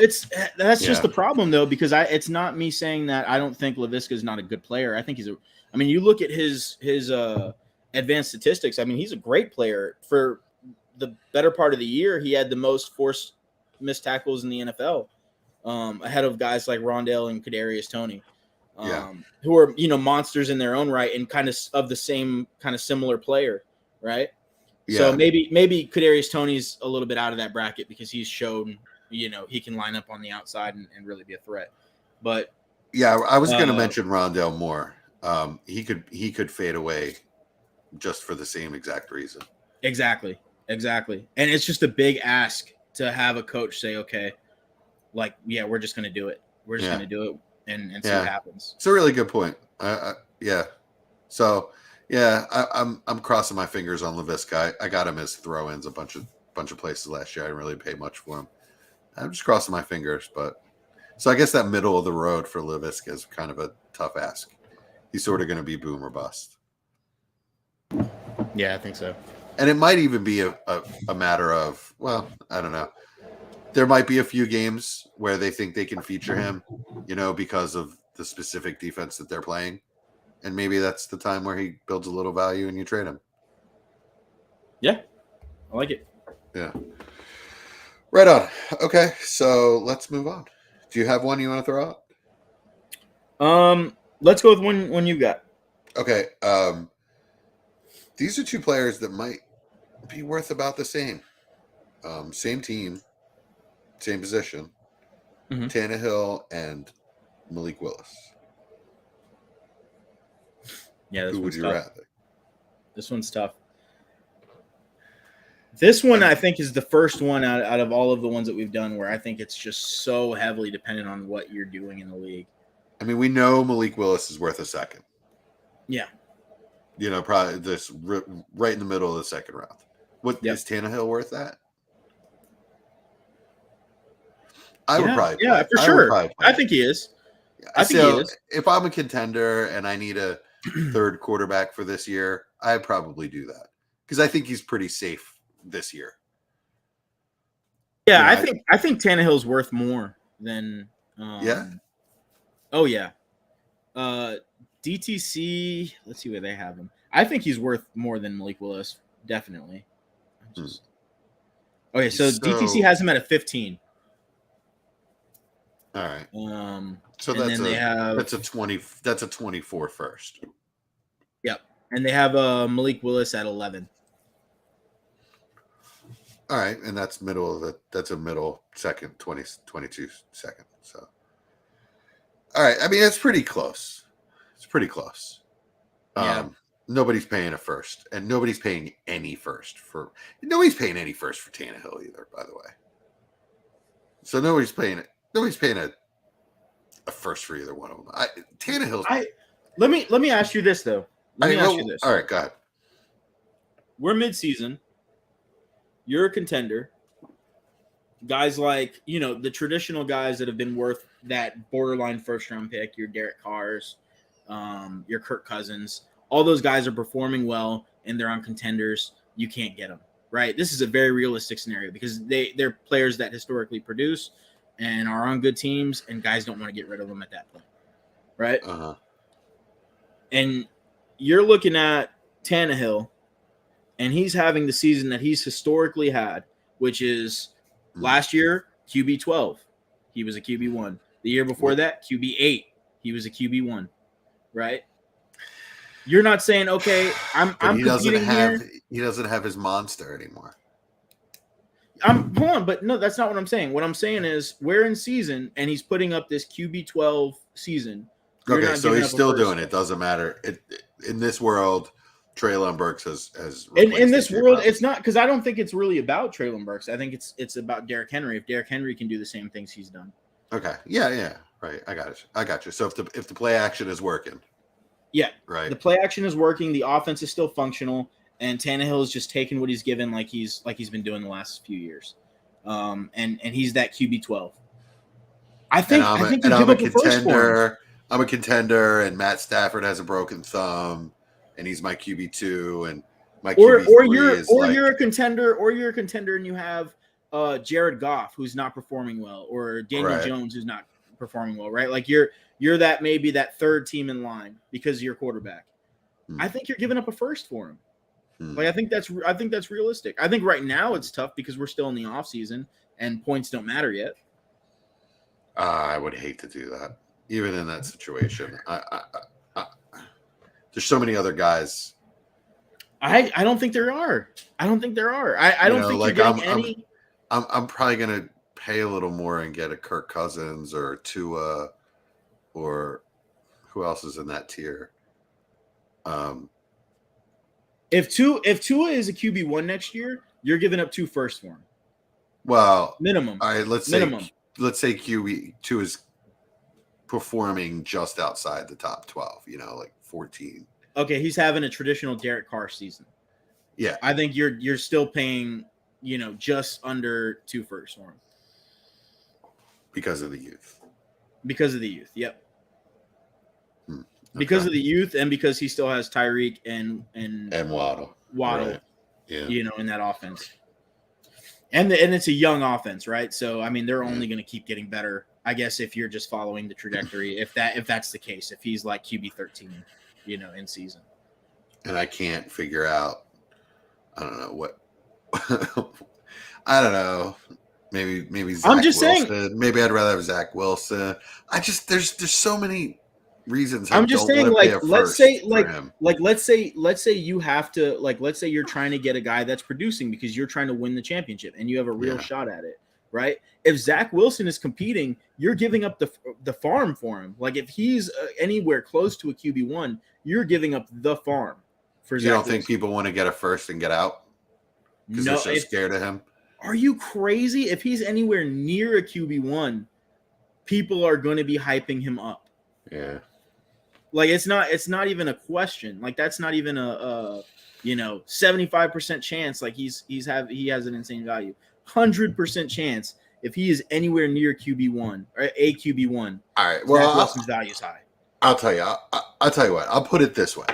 that's just the problem though, because it's not me saying that I don't think Laviska is not a good player. I think you look at his advanced statistics. I mean, he's a great player. For the better part of the year, he had the most forced missed tackles in the NFL, ahead of guys like Rondale and Kadarius Toney, who are monsters in their own right and kind of the same kind of similar player, right? Yeah. So maybe Kadarius Toney's a little bit out of that bracket because he's shown he can line up on the outside and really be a threat. But
yeah, I was going to mention Rondale more. He could fade away just for the same exact reason.
Exactly, and it's just a big ask to have a coach say, okay, like, yeah, we're just going to do it. We're just going to do it and see what happens.
It's a really good point. So, I'm crossing my fingers on Laviska. I got him as throw-ins a bunch of places last year. I didn't really pay much for him. I'm just crossing my fingers. So I guess that middle of the road for Laviska is kind of a tough ask. He's sort of going to be boom or bust.
Yeah, I think so.
And it might even be a matter of, well, I don't know. There might be a few games where they think they can feature him, because of the specific defense that they're playing. And maybe that's the time where he builds a little value and you trade him.
Yeah, I like it.
Yeah. Right on. Okay, so let's move on. Do you have one you want to throw out?
Let's go with one you got.
Okay. these are two players that might be worth about the same. Same team, same position.
Mhm.
Tannehill and Malik Willis.
Yeah,
Who would you rather?
This one's tough. This one, I think, is the first one out of all of the ones that we've done where I think it's just so heavily dependent on what you're doing in the league.
I mean, we know Malik Willis is worth a second.
Yeah.
You know, probably this right in the middle of the second round. Is Tannehill worth that? I would probably play.
Yeah, for sure. I think he is. I think he is.
If I'm a contender and I need a third quarterback for this year, I'd probably do that because I think he's pretty safe this year.
Yeah, I think Tannehill's worth more than.
Yeah.
Oh yeah. DTC. Let's see where they have him. I think he's worth more than Malik Willis. Definitely. Okay, so DTC has him at a 15.
All right.
So that's
a 20. That's a 24 first.
Yep, and they have Malik Willis at 11.
All right, and that's that's a middle second, 22 second. So, all right. I mean, it's pretty close. It's pretty close.
Yeah.
Nobody's paying a first, and nobody's paying any first for Tannehill either. By the way, so nobody's paying a first for either one of them. Tannehill's.
Let me ask you this though. Let me ask you this.
All right, go ahead.
We're mid-season. You're a contender. Guys like, the traditional guys that have been worth that borderline first-round pick, your Derek Carrs, your Kirk Cousins, all those guys are performing well, and they're on contenders. You can't get them, right? This is a very realistic scenario because they're players that historically produce and are on good teams, and guys don't want to get rid of them at that point, right?
Uh-huh.
And you're looking at Tannehill, and he's having the season that he's historically had, which is last year, QB 12. He was a QB 1. The year before that, QB 8. He was a QB 1, right? You're not saying, okay, I'm competing here.
He doesn't have his monster anymore.
Hold on, but no, that's not what I'm saying. What I'm saying is we're in season, and he's putting up this QB 12 season.
Okay, so he's still doing it. Doesn't matter. In this world, Treylon Burks has
in this world, it's not because I don't think it's really about Treylon Burks. I think it's about Derrick Henry. If Derrick Henry can do the same things he's done.
Okay. Yeah. Right. I got you. So if the play action is working.
Yeah.
Right.
The play action is working. The offense is still functional, and Tannehill is just taking what he's given, like he's been doing the last few years. And he's that QB 12. I think
I'm a contender. I'm a contender, and Matt Stafford has a broken thumb, and he's my QB 2, and my QB 3
you're a contender, and you have Jared Goff, who's not performing well, or Daniel Jones, who's not performing well, right? Like you're that maybe that third team in line because of your quarterback. I think you're giving up a first for him. Like I think that's realistic. I think right now it's tough because we're still in the off season and points don't matter yet.
I would hate to do that, even in that situation. There's so many other guys.
I don't think there are. I don't think there are. I don't think
like
you're getting any.
I'm probably gonna pay a little more and get a Kirk Cousins or Tua, or who else is in that tier?
If Tua is a QB1 next year, you're giving up 2 firsts for him.
Well,
minimum.
All right, let's say QB2 is performing just outside the top 12. Like 14.
Okay, he's having a traditional Derek Carr season.
Yeah,
I think you're still paying, just under 2 firsts for him
because of the youth.
Yep.
Okay.
Because of the youth, and because he still has Tyreek and
Waddle,
right. In that offense, and it's a young offense, right? So I mean, they're only going to keep getting better, I guess, if you're just following the trajectory. if that's the case, if he's like QB 13, in season.
And I can't figure out. I don't know what. I don't know. Maybe Zach
I'm just
Wilson.
saying.
Maybe I'd rather have Zach Wilson. There's so many reasons.
I'm just saying, like, let's say you have to, like, let's say you're trying to get a guy that's producing because you're trying to win the championship and you have a real shot at it, right? If Zach Wilson is competing, you're giving up the farm for him. Like, if he's anywhere close to a QB1, you're giving up the farm for Zach.
You don't think people want to get a first and get out because they're so scared of him?
Are you crazy? If he's anywhere near a QB1, people are going to be hyping him up.
Yeah.
Like, it's not even a question. Like, that's not even a 75% chance. Like, he has an insane value. 100% chance if he is anywhere near QB1 or a QB1.
All right. Well,
Wilson's value is high.
I'll tell you. I'll tell you what. I'll put it this way.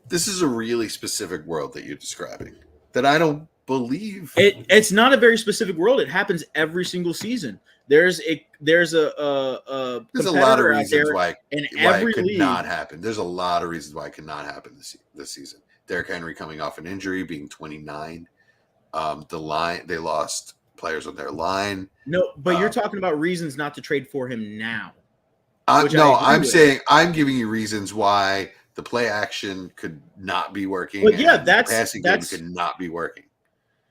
This is a really specific world that you're describing that I don't believe.
It's not a very specific world. It happens every single season. There's a
lot of reasons why
every
it could
league
not happen. There's a lot of reasons why it could not happen this season. Derrick Henry coming off an injury, being 29. The line, they lost players on their line.
No, but you're talking about reasons not to trade for him now.
I'm saying I'm giving you reasons why the play action could not be working.
But yeah,
the passing game could not be working.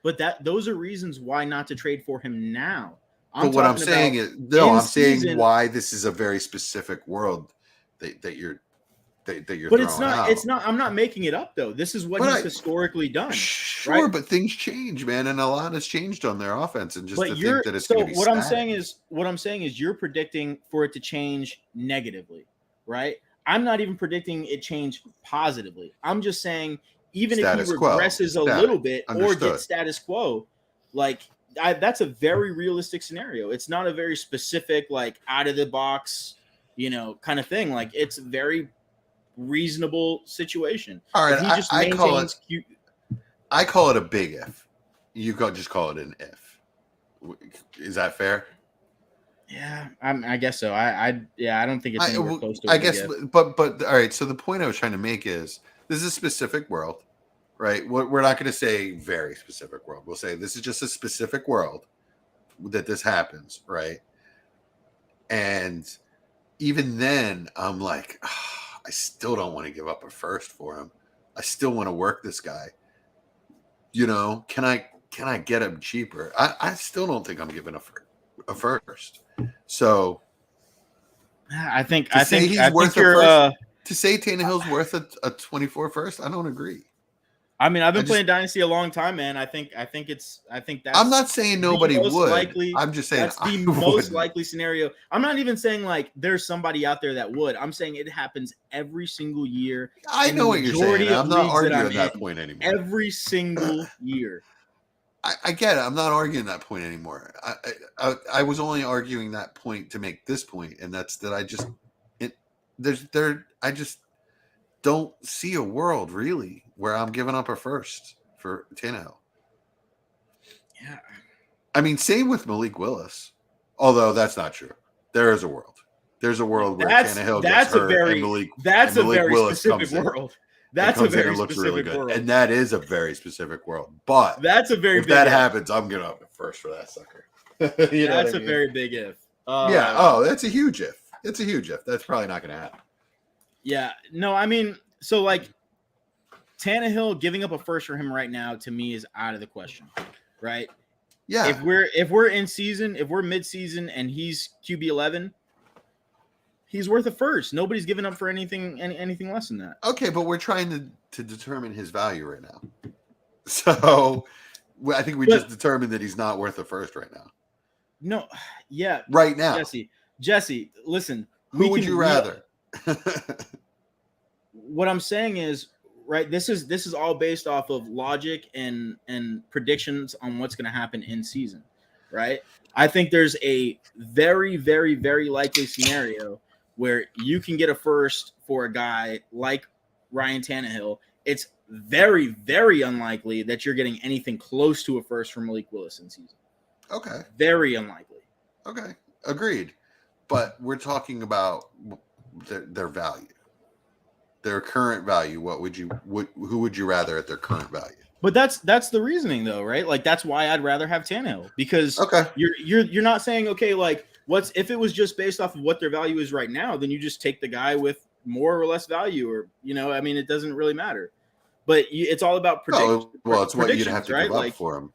But those are reasons why not to trade for him now.
But what I'm saying is, I'm saying why this is a very specific world that you're.
But it's not. It's not. I'm not making it up though. This is what he's historically done.
Sure,
right?
But things change, man, and a lot has changed on their offense. And just to think that it's
so
going to be
what
static.
I'm saying is you're predicting for it to change negatively, right? I'm not even predicting it change positively. I'm just saying even
Status
if he regresses a little bit or gets status quo, like that's a very realistic scenario. It's not a very specific, like out of the box, kind of thing. Like it's very reasonable situation.
All right, I call it a big if. You just call it an if. Is that fair?
Yeah, I guess so. I don't think it's anywhere close to.
I guess, but all right. So the point I was trying to make is this is a specific world, right? We're not going to say very specific world. We'll say this is just a specific world that this happens, right? And even then, I'm like, I still don't want to give up a first for him. I still want to work this guy. Can I get him cheaper? I still don't think I'm giving a first. So
I think
he's worth a first. To say Tannehill's worth a 24 first, I don't agree.
I mean, I've been playing Dynasty a long time, man. I think that's.
I'm not saying nobody would. I'm just saying
that's the most likely scenario. I'm not even saying like there's somebody out there that would. I'm saying it happens every single year.
I know what you're saying. I'm not arguing that point anymore.
Every single year.
I get it. I'm not arguing that point anymore. I was only arguing that point to make this point, and that's that I just don't see a world really where I'm giving up a first for Tannehill.
Yeah.
I mean, same with Malik Willis, although that's not true. There is a world. There's a world where Tannehill gets hurt and Malik Willis
specific world. That's a very
looks
specific
really good.
world.
And that is a very specific world. But
that's a very
if that happens, I'm giving up a first for that sucker.
That's a very big if.
Yeah. Oh, that's a huge if. It's a huge if. That's probably not going to happen.
Yeah. No, I mean, so like Tannehill giving up a first for him right now to me is out of the question, right?
Yeah.
If we're in season, if we're mid-season and he's QB11, he's worth a first. Nobody's giving up for anything less than that.
Okay, but we're trying to determine his value right now. So I think we just determined that he's not worth a first right now.
No, yeah.
Right now.
Jesse, listen.
Who would you rather?
What I'm saying is, right, this is all based off of logic and predictions on what's going to happen in season, right? I think there's a very, very, very likely scenario where you can get a first for a guy like Ryan Tannehill. It's very, very unlikely that you're getting anything close to a first from Malik Willis in season.
Okay.
Very unlikely.
Okay. Agreed. But we're talking about their value. Their current value. Who would you rather at their current value?
But that's the reasoning though, right? Like that's why I'd rather have Tannehill because you're not saying, okay, like if it was just based off of what their value is right now, then you just take the guy with more or less value, or I mean, it doesn't really matter. But it's all about predictions.
Well, it's what you'd have to give up for him.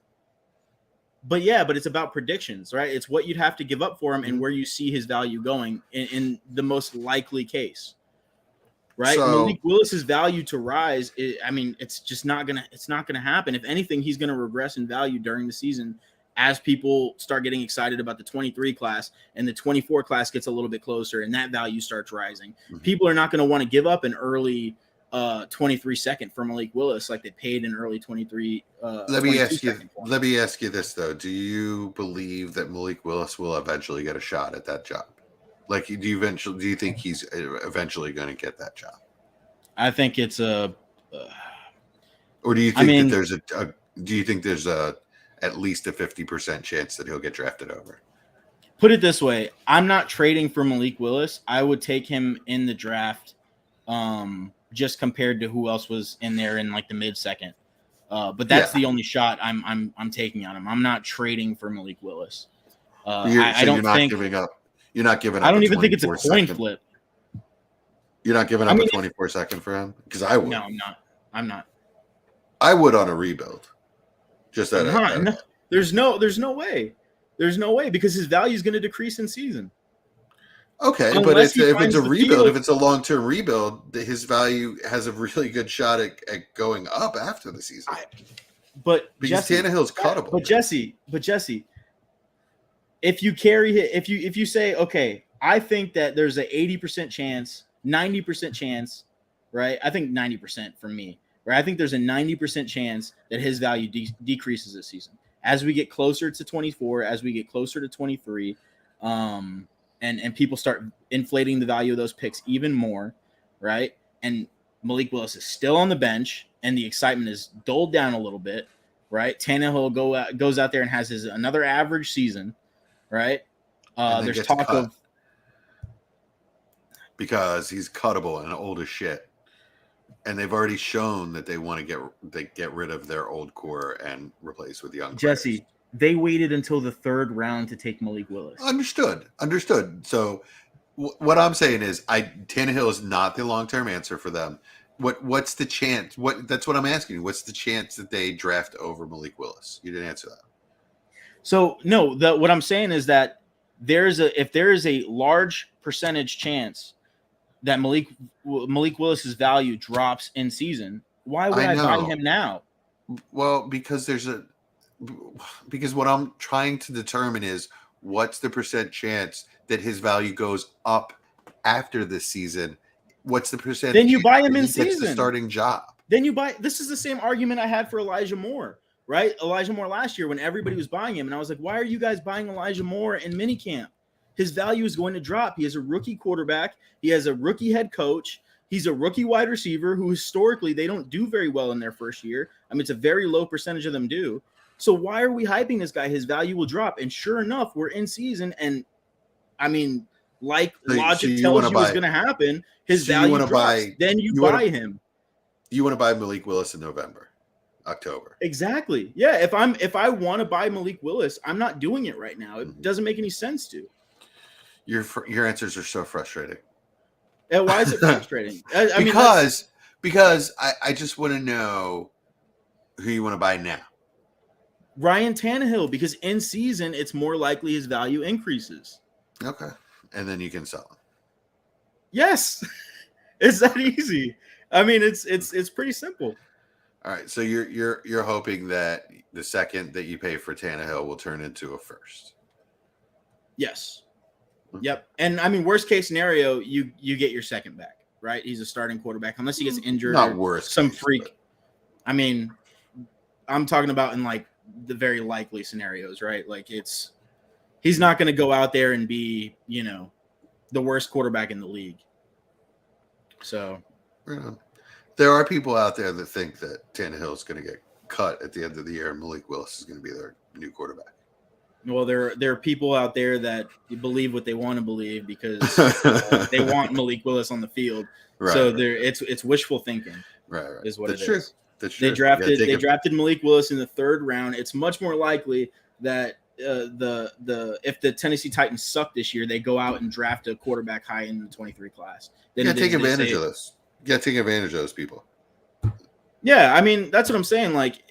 But it's about predictions, right? It's what you'd have to give up for him and where you see his value going in the most likely case, right? So, Malik Willis's value to rise, it's not gonna happen. If anything, he's gonna regress in value during the season as people start getting excited about the 23 class and the 24 class gets a little bit closer and that value starts rising. Mm-hmm. People are not going to want to give up an early 23 second for Malik Willis like they paid an early 23.
Let me ask you this though: do you believe that Malik Willis will eventually get a shot at that job? Like, do you think he's eventually going to get that job?
I think it's
or do you think that there's at least a 50% chance that he'll get drafted over?
Put it this way: I'm not trading for Malik Willis. I would take him in the draft. Just compared to who else was in there in like the mid-second, but that's the only shot I'm taking on him. I'm not trading for Malik Willis. I don't think giving up. You're not giving up.
I
don't even think it's a coin flip.
You're not giving up a 24-second for him? Because I would.
No, I'm not.
I would on a rebuild. Just that.
No, there's no way. There's no way because his value is going to decrease in season.
Okay, but if it's a rebuild, if it's a long-term rebuild, his value has a really good shot at going up after the season. Because Tannehill's cuttable.
But Jesse, if you carry it, if you say, okay, I think that there's an 80% chance, 90% chance, right? I think 90% for me, right? I think there's a 90% chance that his value decreases this season as we get closer to 24, as we get closer to 23. And people start inflating the value of those picks even more, right? And Malik Willis is still on the bench, and the excitement is dulled down a little bit, right? Tannehill goes out there and has another average season, right? There's talk of
because he's cuttable and old as shit, and they've already shown that they want to get rid of their old core and replace with young
Jesse.
Players.
They waited until the third round to take Malik Willis.
Understood. So what I'm saying is Tannehill is not the long-term answer for them. What's the chance? That's what I'm asking you. What's the chance that they draft over Malik Willis? You didn't answer that.
So no, what I'm saying is that if there is a large percentage chance that Malik Willis's value drops in season, why would I buy him now?
Well, because what I'm trying to determine is what's the percent chance that his value goes up after this season? What's the percent?
Then you buy him in season.
Gets the starting job.
Then you buy. This is the same argument I had for Elijah Moore, right? Elijah Moore last year when everybody was buying him, and I was like, why are you guys buying Elijah Moore in minicamp? His value is going to drop. He has a rookie quarterback. He has a rookie head coach. He's a rookie wide receiver who historically they don't do very well in their first year. I mean, it's a very low percentage of them do. So why are we hyping this guy? His value will drop. And sure enough, we're in season. And I mean, logic tells you what's going to happen. His value drops. Then you buy him.
You want to buy Malik Willis in November, October.
Exactly. Yeah. If I want to buy Malik Willis, I'm not doing it right now. It doesn't make any sense to.
Your answers are so frustrating.
And why is it frustrating?
Because I just want to know who you want to buy now.
Ryan Tannehill, because in season, it's more likely his value increases.
Okay. And then you can sell him.
Yes. It's that easy. I mean, it's pretty simple.
All right. So you're hoping that the second that you pay for Tannehill will turn into a first.
Yes. Yep. And I mean, worst case scenario, you get your second back, right? He's a starting quarterback, unless he gets injured.
Not worst.
Some freak. But... I mean, I'm talking about in like the very likely scenarios, right? Like he's not going to go out there and be, the worst quarterback in the league. So
there are people out there that think that Tannehill is going to get cut at the end of the year and Malik Willis is going to be their new quarterback.
Well, there are people out there that believe what they want to believe because they want Malik Willis on the field.
Right,
so it's wishful thinking.
Right.
Is what
That's
it
true.
is.
That's true.
They drafted Malik Willis in the third round. It's much more likely that if the Tennessee Titans suck this year, they go out and draft a quarterback high in the 23 class. Then
You got to take advantage of this. You got to take advantage of those people.
Yeah, I mean, that's what I'm saying. Like,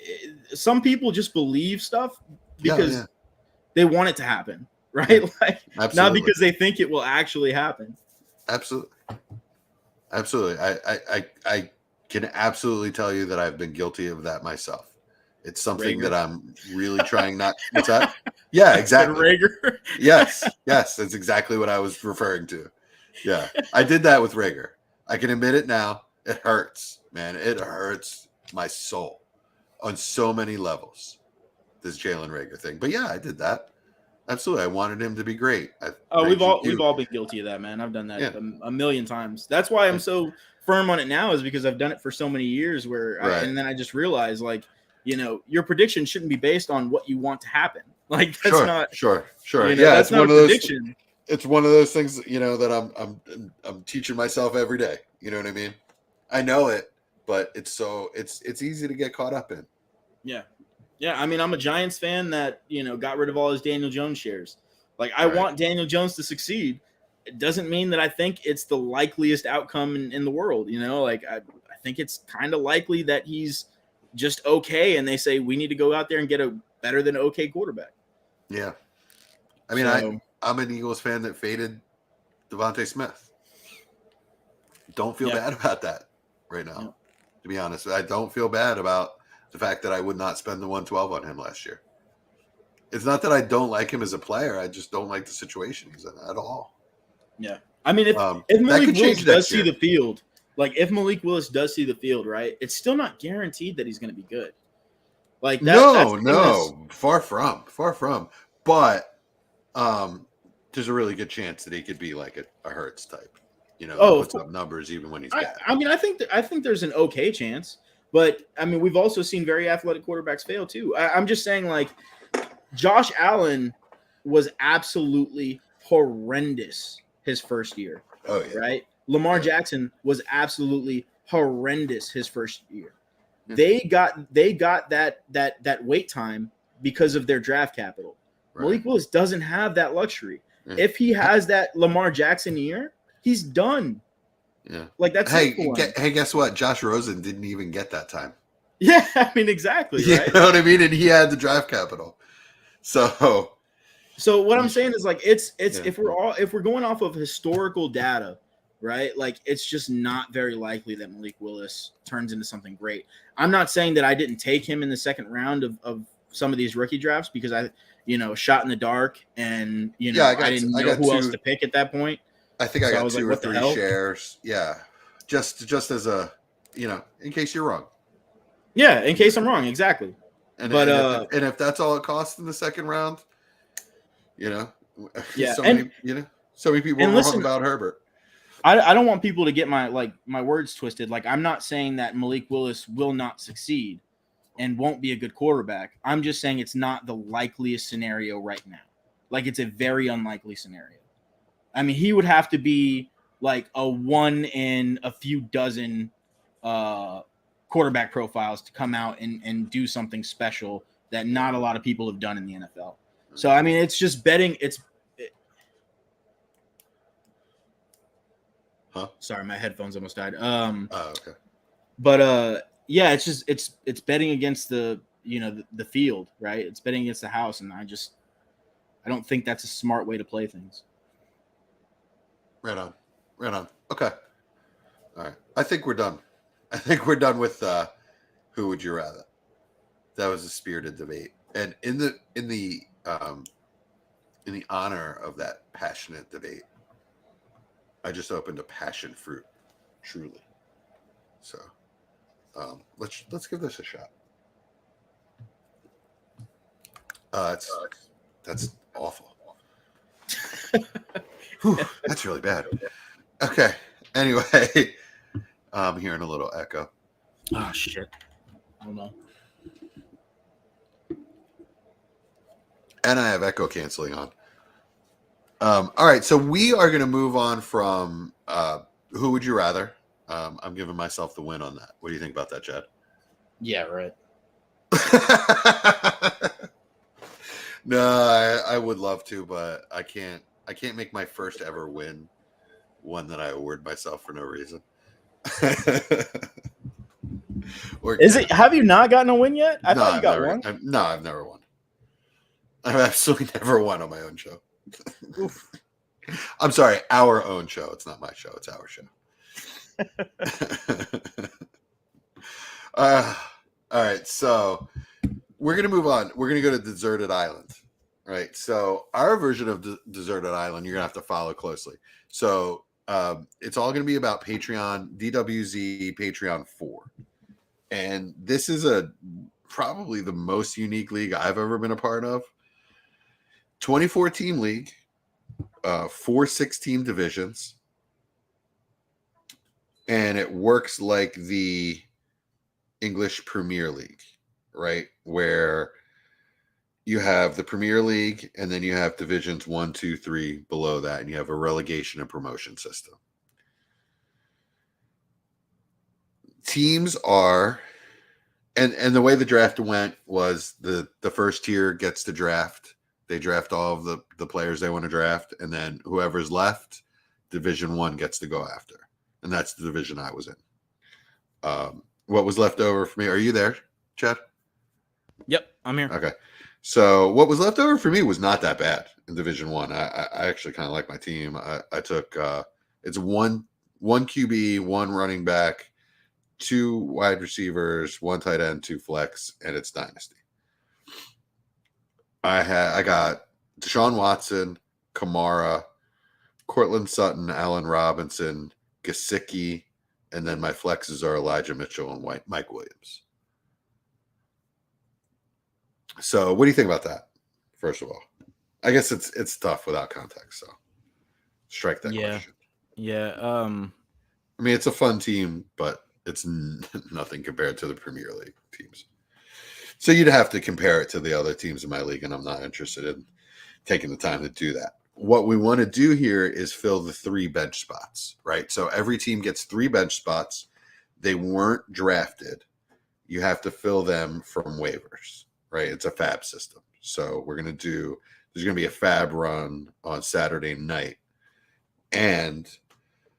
some people just believe stuff because they want it to happen, right?
Yeah,
like,
absolutely.
Not because they think it will actually happen.
Absolutely. I can absolutely tell you that I've been guilty of that myself. It's something that I'm really trying not. What's that? Yeah, exactly.
Rager.
Yes, that's exactly what I was referring to. Yeah, I did that with Rager. I can admit it now. It hurts, man. It hurts my soul on so many levels. This Jalen Rager thing, but yeah, I did that. Absolutely, I wanted him to be great.
We've all been guilty of that, man. I've done that a million times. That's why I'm so firm on it now, is because I've done it for so many years. And then I just realized, like, your prediction shouldn't be based on what you want to happen. Like, that's not
sure.
Yeah, it's not one of prediction.
It's one of those things, that I'm teaching myself every day. You know what I mean? I know it, but it's easy to get caught up in.
Yeah. Yeah, I mean, I'm a Giants fan that, got rid of all his Daniel Jones shares. Like, I want Daniel Jones to succeed. It doesn't mean that I think it's the likeliest outcome in the world. Like, I think it's kind of likely that he's just okay, and they say we need to go out there and get a better than okay quarterback.
Yeah. I mean, I'm an Eagles fan that faded Devontae Smith. Don't feel bad about that right now, to be honest. I don't feel bad about the fact that I would not spend the 112 on him last year. It's not that I don't like him as a player. I just don't like the situation he's in at all.
Yeah. I mean, if Malik Willis does see the field, right, it's still not guaranteed that he's going to be good. Like,
no, far from. But there's a really good chance that he could be like a Hurts type. Puts up numbers even when he's bad.
I mean, I think there's an okay chance. But, I mean, we've also seen very athletic quarterbacks fail, too. I'm just saying, like, Josh Allen was absolutely horrendous his first year.
Oh, yeah.
Right? Lamar Jackson was absolutely horrendous his first year. Yeah. They got that wait time because of their draft capital. Right. Malik Willis doesn't have that luxury. Yeah. If he has that Lamar Jackson year, he's done.
Yeah.
Like, that's
hey, guess what? Josh Rosen didn't even get that time.
Yeah, I mean, exactly. Right?
You know what I mean? And he had the draft capital. So
what I'm saying is, like, it's if we're going off of historical data, right? Like, it's just not very likely that Malik Willis turns into something great. I'm not saying that I didn't take him in the second round of some of these rookie drafts because I shot in the dark and I didn't know who else to pick at that point.
I think I got 2 or 3 shares. Yeah. Just as a, in case you're wrong.
Yeah, in case I'm wrong, exactly.
And if that's all it costs in the second round, so many people are wrong about Herbert.
I don't want people to get my words twisted. Like, I'm not saying that Malik Willis will not succeed and won't be a good quarterback. I'm just saying it's not the likeliest scenario right now. Like, it's a very unlikely scenario. I mean, he would have to be like a 1 in a few dozen quarterback profiles to come out and do something special that not a lot of people have done in the NFL. So, I mean, it's just betting. Sorry, my headphones almost died.
Okay.
But yeah, it's just it's betting against the the field, right? It's betting against the house, and I don't think that's a smart way to play things.
Right on. Okay. All right. I think we're done. With who would you rather? That was a spirited debate, and in the honor of that passionate debate, I just opened a passion fruit, truly. So, let's give this a shot. That's awful. Whew, that's really bad. Okay. Anyway, I'm hearing a little echo.
Oh shit! Hold on.
And I have echo canceling on. All right, so we are going to move on from who would you rather. I'm giving myself the win on that. What do you think about that, Chad?
Yeah, right.
No, I would love to, but I can't. I can't make my first ever win one that I award myself for no reason. Or
Is it? Have you not gotten a win yet? I
No,
thought you
I've
got
never.
one.
I've never won. I've absolutely never won on my own show.
Oof.
I'm sorry, our own show. It's not my show. It's our show. All right, so we're gonna move on. We're gonna go to Deserted Island. Right. So our version of Deserted Island, you're gonna have to follow closely. So it's all gonna be about Patreon, DWZ Patreon 4. And this is probably the most unique league I've ever been a part of. 24 team league, 4 6-team divisions, and it works like the English Premier League, right? Where you have the Premier League, and then you have divisions 1, 2, 3 below that, and you have a relegation and promotion system. Teams are, and the way the draft went was the first tier gets to draft. They draft all of the players they want to draft, and then whoever's left, Division 1 gets to go after. And that's the division I was in. What was left over for me? Are you there, Chad?
Yep, I'm here.
Okay. So what was left over for me was not that bad in Division 1. I actually kind of like my team. I took it's one QB, 1 running back, 2 wide receivers, 1 tight end, 2 flex, and it's Dynasty. I got Deshaun Watson, Kamara, Cortland Sutton, Allen Robinson, Gesicki, and then my flexes are Elijah Mitchell and Mike Williams. So what do you think about that? First of all, I guess it's tough without context. So strike that question.
Yeah.
I mean, it's a fun team, but it's nothing compared to the Premier League teams. So you'd have to compare it to the other teams in my league, and I'm not interested in taking the time to do that. What we want to do here is fill the 3 bench spots, right? So every team gets 3 bench spots. They weren't drafted. You have to fill them from waivers, right? It's a fab system. So there's going to be a fab run on Saturday night. And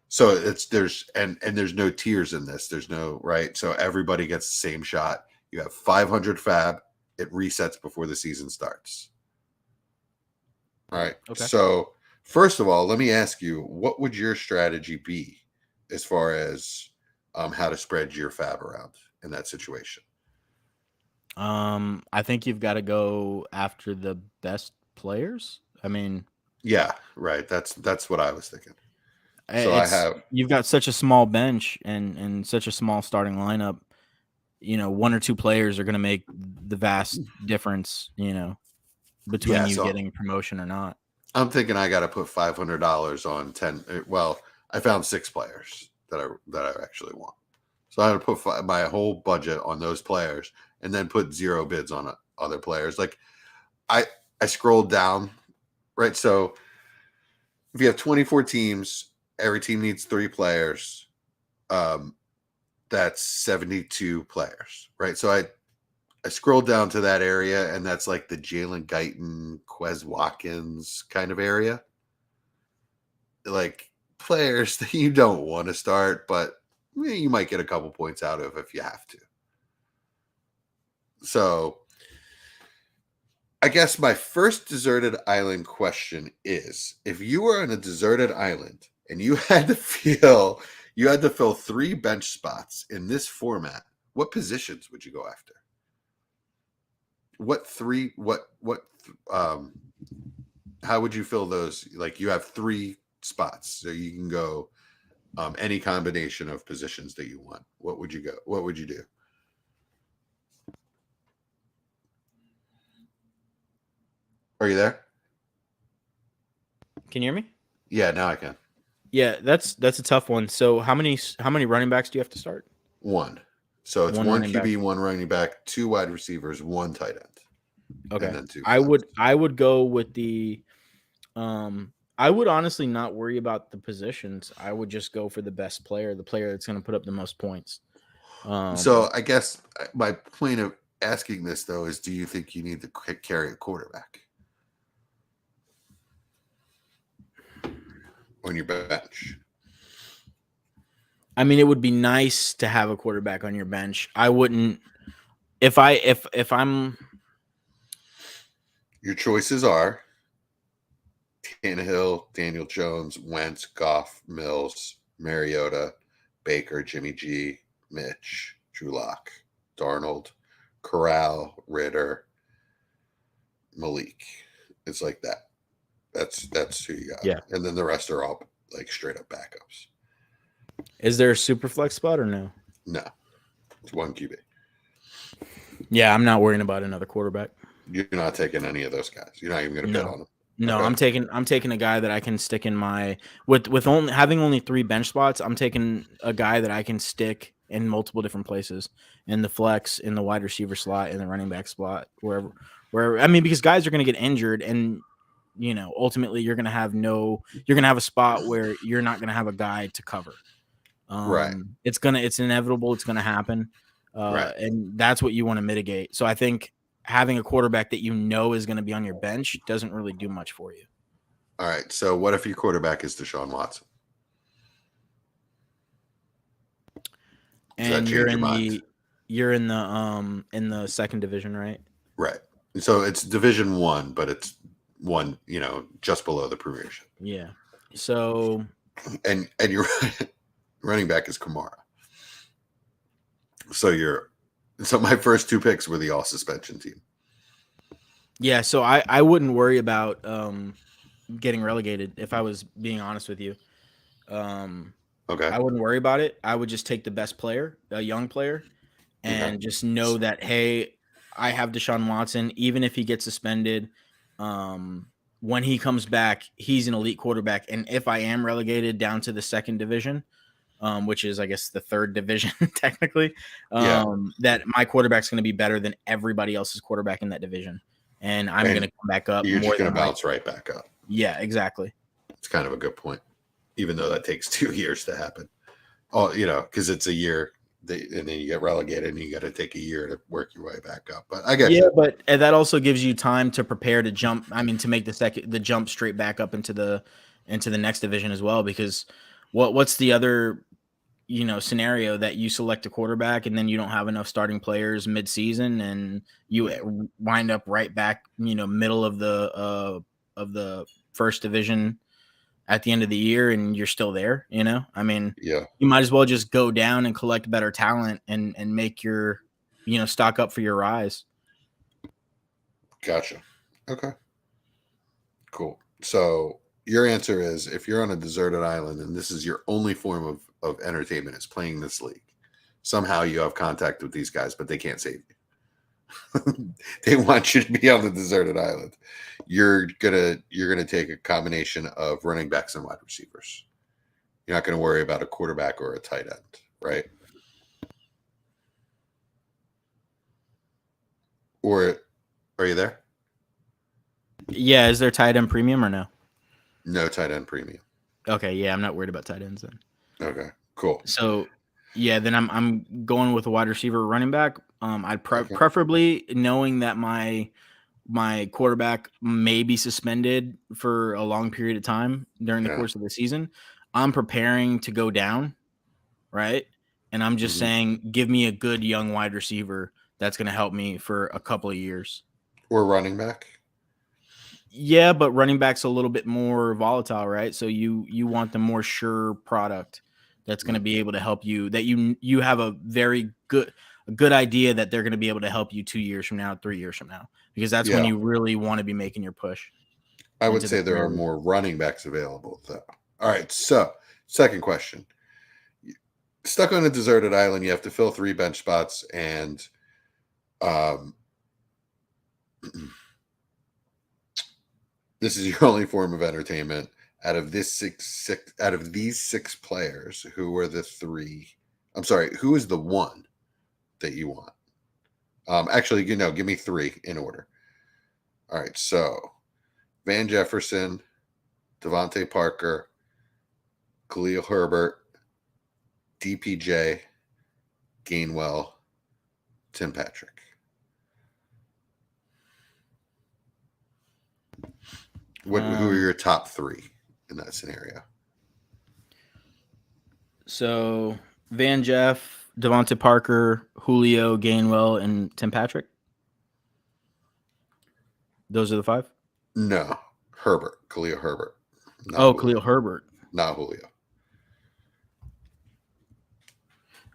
so there's no tiers in this. There's no, right? So everybody gets the same shot. You have 500 fab. It resets before the season starts. All right. Okay. So first of all, let me ask you, what would your strategy be as far as how to spread your fab around in that situation?
I think you've got to go after the best players. I mean,
yeah, right. That's what I was thinking. So
you've got such a small bench and such a small starting lineup. 1 or 2 players are going to make the vast difference, between getting promotion or not.
I'm thinking I got to put $500 on 10. Well, I found 6 players that I actually want. So I'm going to put my whole budget on those players and then put 0 bids on other players. Like I scrolled down, right? So if you have 24 teams, every team needs 3 players. That's 72 players, right? So I scrolled down to that area, and that's like the Jalen Guyton, Quez Watkins kind of area. Like players that you don't want to start, but you might get a couple points out of if you have to. So I guess my first deserted island question is, if you were on a deserted island and you had to fill 3 bench spots in this format, what positions would you go after? How would you fill those? Like you have 3 spots, so you can go any combination of positions that you want. What would you go? What would you do? Are you there?
Can you hear me?
Yeah, now I can.
Yeah, that's a tough one. So how many running backs do you have to start?
1. So it's 1 QB, 1 running back, 2 wide receivers, 1 tight end.
Okay.
And then 2
I would go with the I would honestly not worry about the positions. I would just go for the best player, the player that's going to put up the most points.
So I guess my point of asking this though is, do you think you need to carry a quarterback? on your bench?
I mean, it would be nice to have a quarterback on your bench. I wouldn't if I'm
Your choices are Tannehill, Daniel Jones, Wentz, Goff, Mills, Mariota, Baker, Jimmy G, Mitch, Drew Lock, Darnold, Corral, Ritter, Malik. It's like that. That's who you got.
Yeah.
And then the rest are all like straight up backups.
Is there a super flex spot or no?
No. It's one QB.
Yeah, I'm not worrying about another quarterback.
You're not taking any of those guys. You're not even going to bid on them.
No,
Okay.
I'm taking a guy that I can stick in my with only having only 3 bench spots. I'm taking a guy that I can stick in multiple different places, in the flex, in the wide receiver slot, in the running back slot, wherever. I mean, because guys are going to get injured, and ultimately you're going to have a spot where you're not going to have a guy to cover.
Right.
It's inevitable. It's going to happen,
Right.
and that's what you want to mitigate. So I think having a quarterback that is going to be on your bench doesn't really do much for you.
All right. So what if your quarterback is Deshaun Watson?
And you're in the second division, right?
Right. So it's Division 1, but it's one, just below the Premiership.
Yeah. So
and your running back is Kamara. So my first 2 picks were the all suspension team.
Yeah, so I wouldn't worry about getting relegated if I was being honest with you.
Okay.
I wouldn't worry about it. I would just take the best player, a young player, and just know that, hey, I have Deshaun Watson. Even if he gets suspended, when he comes back, he's an elite quarterback. And if I am relegated down to the second division, which is, I guess, the third division technically, that my quarterback's going to be better than everybody else's quarterback in that division. And I'm going to come back up.
You're just going to bounce right back up.
Yeah, exactly.
It's kind of a good point, even though that takes 2 years to happen. Oh, because it's a year, and then you get relegated, and you got to take a year to work your way back up. But I get you.
But that also gives you time to prepare to jump. I mean, to make the jump straight back up into the next division as well. Because what's the other scenario that you select a quarterback and then you don't have enough starting players mid-season and you wind up right back, middle of the first division at the end of the year and you're still there, I mean, you might as well just go down and collect better talent and make your, stock up for your rise.
Gotcha. Okay. Cool. So your answer is, if you're on a deserted island and this is your only form of entertainment is playing this league, somehow you have contact with these guys, but they can't save you. They want you to be on the deserted island. You're gonna take a combination of running backs and wide receivers. You're not gonna worry about a quarterback or a tight end, right? Or are you there?
Yeah, is there tight end premium or no?
No tight end premium.
Okay, yeah, I'm not worried about tight ends then.
Okay, cool.
So, yeah, then I'm going with a wide receiver, running back. I'd preferably, knowing that my quarterback may be suspended for a long period of time during the course of the season, I'm preparing to go down, right? And I'm just saying, give me a good young wide receiver that's going to help me for a couple of years.
Or running back.
Yeah, but running back's a little bit more volatile, right? So you want the more sure product that's going to be able to help you, that you have a very good idea that they're going to be able to help you 2 years from now, 3 years from now, because that's when you really want to be making your push.
I would say there are more running backs available, though. All right, so second question. Stuck on a deserted island, you have to fill 3 bench spots, and this is your only form of entertainment. Out of these six players, who are the 3? I'm sorry, who is the 1 that you want? Actually, give me 3 in order. All right, so Van Jefferson, Devontae Parker, Khalil Herbert, DPJ, Gainwell, Tim Patrick. Who are your top 3 in that scenario?
So Van Jeff, Devontae Parker, Julio, Gainwell, and Tim Patrick. Those are the 5.
No, Khalil Herbert.
Oh, Khalil Herbert.
Not Julio.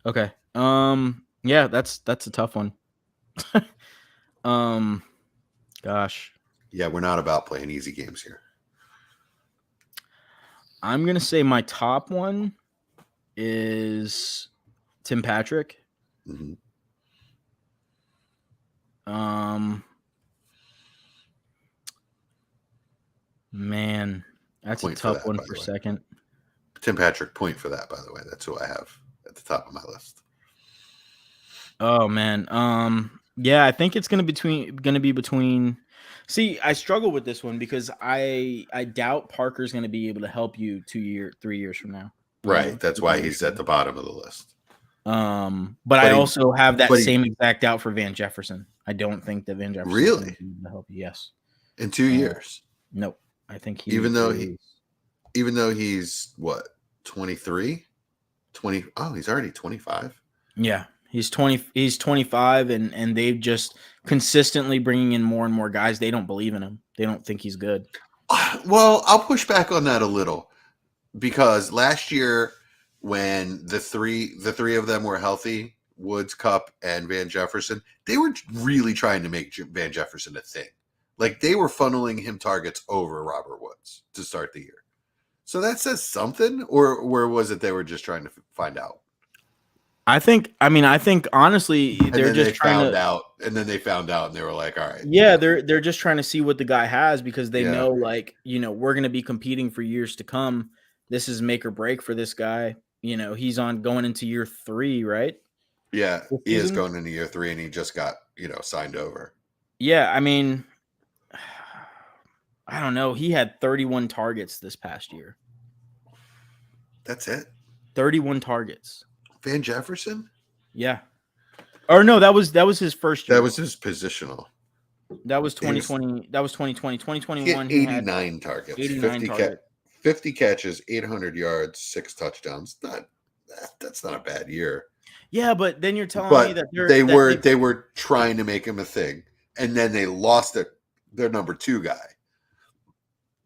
Okay. Yeah, that's a tough one. Gosh.
Yeah, we're not about playing easy games here.
I'm gonna say my top one is Tim Patrick.
Mm-hmm.
Man, that's
Point
a tough
that,
one
by
for
the way.
second.
Tim Patrick, point for that, by the way. That's who I have at the top of my list.
Oh man. Yeah, I think it's gonna be between. See, I struggle with this one because I doubt Parker's gonna be able to help you 3 years from now.
Right. That's why he's at the bottom of the list.
But I also have that same exact doubt for Van Jefferson. I don't think that Van Jefferson
really
is going to help you. Yes.
In 2 years.
Nope. I think he
even though he's what, 23? 20. Oh, he's already 25.
Yeah. He's 25 and they've just consistently bringing in more and more guys. They don't believe in him. They don't think he's good.
Well, I'll push back on that a little because last year when the three of them were healthy, Woods, Kupp, and Van Jefferson, they were really trying to make Van Jefferson a thing. Like they were funneling him targets over Robert Woods to start the year. So that says something, or where was it they were just trying to find out?
I think honestly, they're just trying to
out, and then they found out, and they were like, "All right."
Yeah, they're just trying to see what the guy has because they know, like, we're going to be competing for years to come. This is make or break for this guy. He's going into year 3, right?
Yeah, he is going into year 3, and he just got signed over.
Yeah, I mean, I don't know. He had 31 targets this past year.
That's it.
31 targets.
Van Jefferson?
Yeah. Or no, that was his first year.
That was his positional.
That was 2020. That was 2020. 2021.
He had 89 targets. 50 catches, 800 yards, 6 touchdowns. That's not a bad year.
Yeah, but then you're telling me that
they were trying to make him a thing, and then they lost their number 2 guy.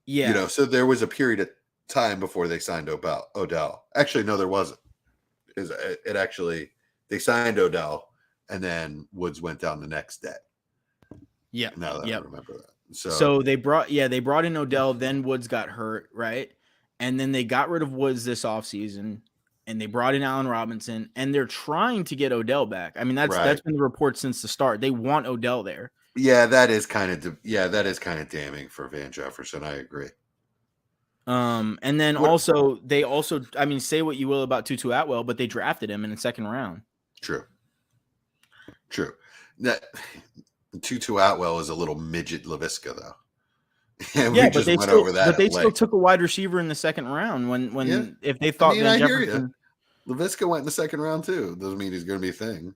Yeah.
So there was a period of time before they signed Odell. Actually, no, there wasn't. They signed Odell, and then Woods went down the next day.
Yeah.
Now that I remember that.
So they brought in Odell, then Woods got hurt, right? And then they got rid of Woods this offseason, and they brought in Allen Robinson, and they're trying to get Odell back. I mean, that's been the report since the start. They want Odell there.
Yeah, that is kind of damning for Van Jefferson. I agree.
And then they also, I mean, say what you will about Tutu Atwell, but they drafted him in the 2nd round.
True. That Tutu Atwell is a little midget LaVisca, though. And
yeah, but they still took a wide receiver in the 2nd round if they thought Van Jefferson.
LaVisca went in the 2nd round too. Doesn't mean he's going to be a thing.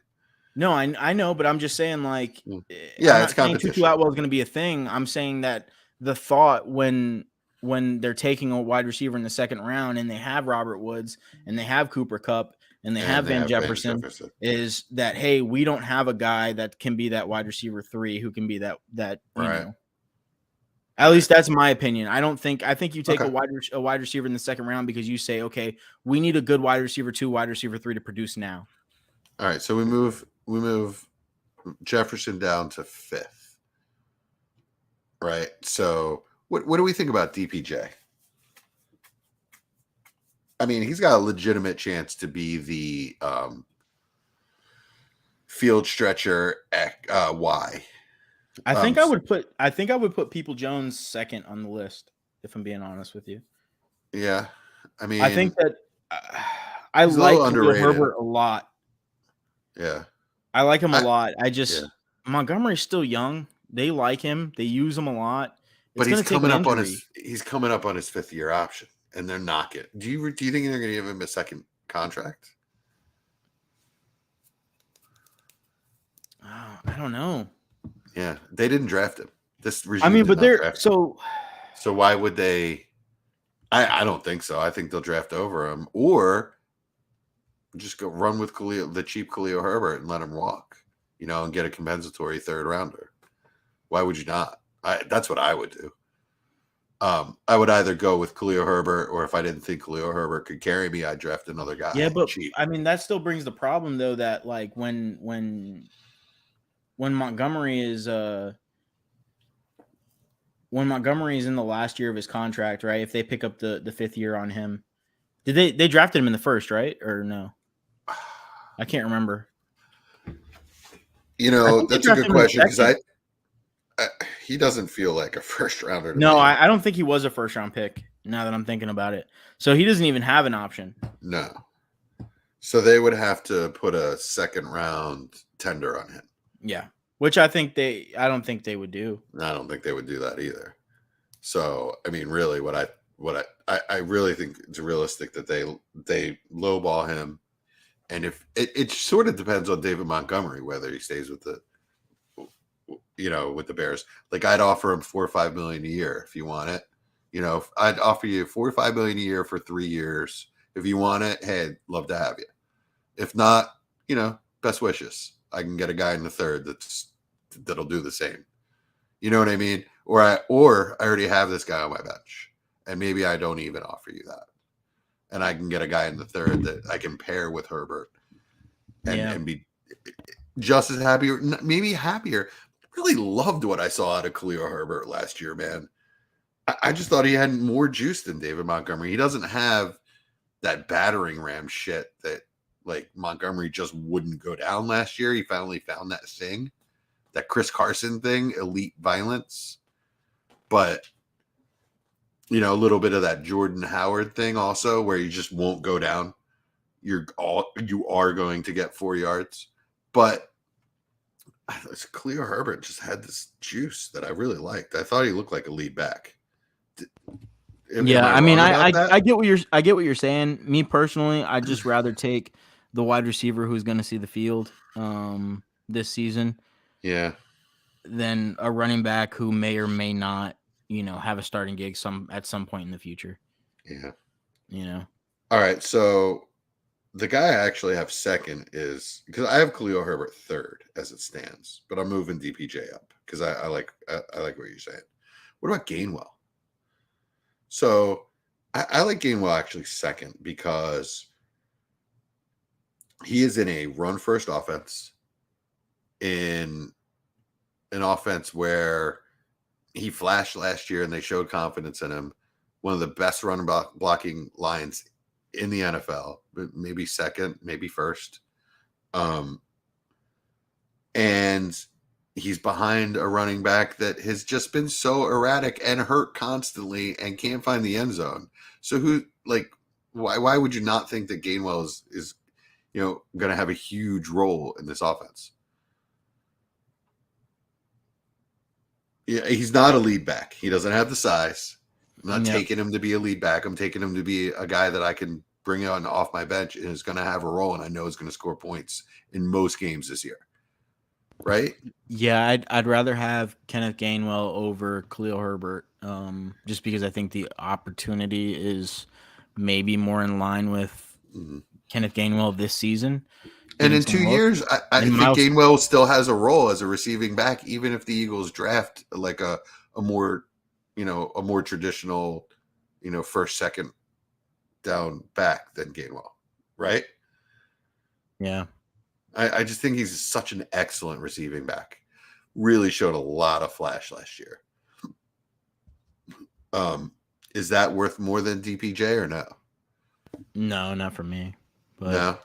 No, I know, but I'm just saying, like,
it's competition.
Tutu Atwell is going to be a thing. I'm saying that the thought when they're taking a wide receiver in the 2nd round and they have Robert Woods and they have Cooper Kupp and they have Van Jefferson is that, hey, we don't have a guy that can be that wide receiver 3 who can be that
right.
At least that's my opinion. I think you take a wide receiver in the 2nd round because you say, okay, we need a good wide receiver 2, wide receiver 3 to produce now.
All right, so we move Jefferson down to 5th. Right. So what do we think about DPJ? I mean, he's got a legitimate chance to be the field stretcher Y.
I think I would put People Jones 2nd on the list, if I'm being honest with you.
Yeah. I mean,
I think that I like Khalil Herbert a lot.
Yeah.
I like him a lot. Montgomery's still young. They like him. They use him a lot.
But he's coming up on his 5th year option, and they're not getting. Do you think they're going to give him a 2nd contract?
Oh, I don't know.
Yeah, they didn't draft him. This regime.
I mean, but they're so.
So why would they? I don't think so. I think they'll draft over him, or Just go run with the cheap Khalil Herbert and let him walk, and get a compensatory third rounder. Why would you not? That's what I would do. I would either go with Khalil Herbert, or if I didn't think Khalil Herbert could carry me, I'd draft another guy.
Yeah, but
cheap.
I mean that still brings the problem though that like when Montgomery is in the last year of his contract, right? If they pick up the fifth year on him, did they drafted him in the first, right? Or no? I can't remember.
That's a good question because he doesn't feel like a first rounder.
No, I don't think he was a first round pick. Now that I'm thinking about it, so he doesn't even have an option.
No, so they would have to put a second round tender on him.
Yeah, which I don't think they would do.
I don't think they would do that either. So I mean, really, I really think it's realistic that they lowball him, and if it sort of depends on David Montgomery whether he stays with the Bears. Like I'd offer him $4 or $5 million a year if you want it. I'd offer you $4 or $5 million a year for 3 years. If you want it, hey, I'd love to have you. If not, best wishes. I can get a guy in the third that'll do the same. You know what I mean? Or I already have this guy on my bench, and maybe I don't even offer you that, and I can get a guy in the third that I can pair with Herbert, and be just as happy, or maybe happier. Really loved what I saw out of Khalil Herbert last year, man. I just thought he had more juice than David Montgomery. He doesn't have that battering ram shit that like Montgomery just wouldn't go down last year. He finally found that thing, that Chris Carson thing, elite violence. But, a little bit of that Jordan Howard thing also, where you just won't go down. You are going to get 4 yards. But Khalil Herbert just had this juice that I really liked. I thought he looked like a lead back.
I get what you're saying. Me personally, I'd just rather take the wide receiver who's going to see the field this season.
Yeah.
Than a running back who may or may not, have a starting gig at some point in the future.
Yeah. All right. So the guy I actually have second is because I have Khalil Herbert third as it stands, but I'm moving DPJ up because I like what you're saying. What about Gainwell? So I like Gainwell actually second because he is in a run first offense, in an offense where he flashed last year and they showed confidence in him. One of the best run blocking lines in the NFL, but maybe second, maybe first. And he's behind a running back that has just been so erratic and hurt constantly and can't find the end zone. So why would you not think that Gainwell is going to have a huge role in this offense? Yeah, he's not a lead back. He doesn't have the size. I'm not taking him to be a lead back. I'm taking him to be a guy that I can bring on off my bench and is going to have a role, and I know is going to score points in most games this year. Right?
Yeah, I'd rather have Kenneth Gainwell over Khalil Herbert, just because I think the opportunity is maybe more in line with Kenneth Gainwell this season.
And in 2 years, I think Gainwell still has a role as a receiving back, even if the Eagles draft like a more traditional, first, second down back than Gainwell, right?
Yeah.
I just think he's such an excellent receiving back. Really showed a lot of flash last year. Is that worth more than DPJ or no?
No, not for me. But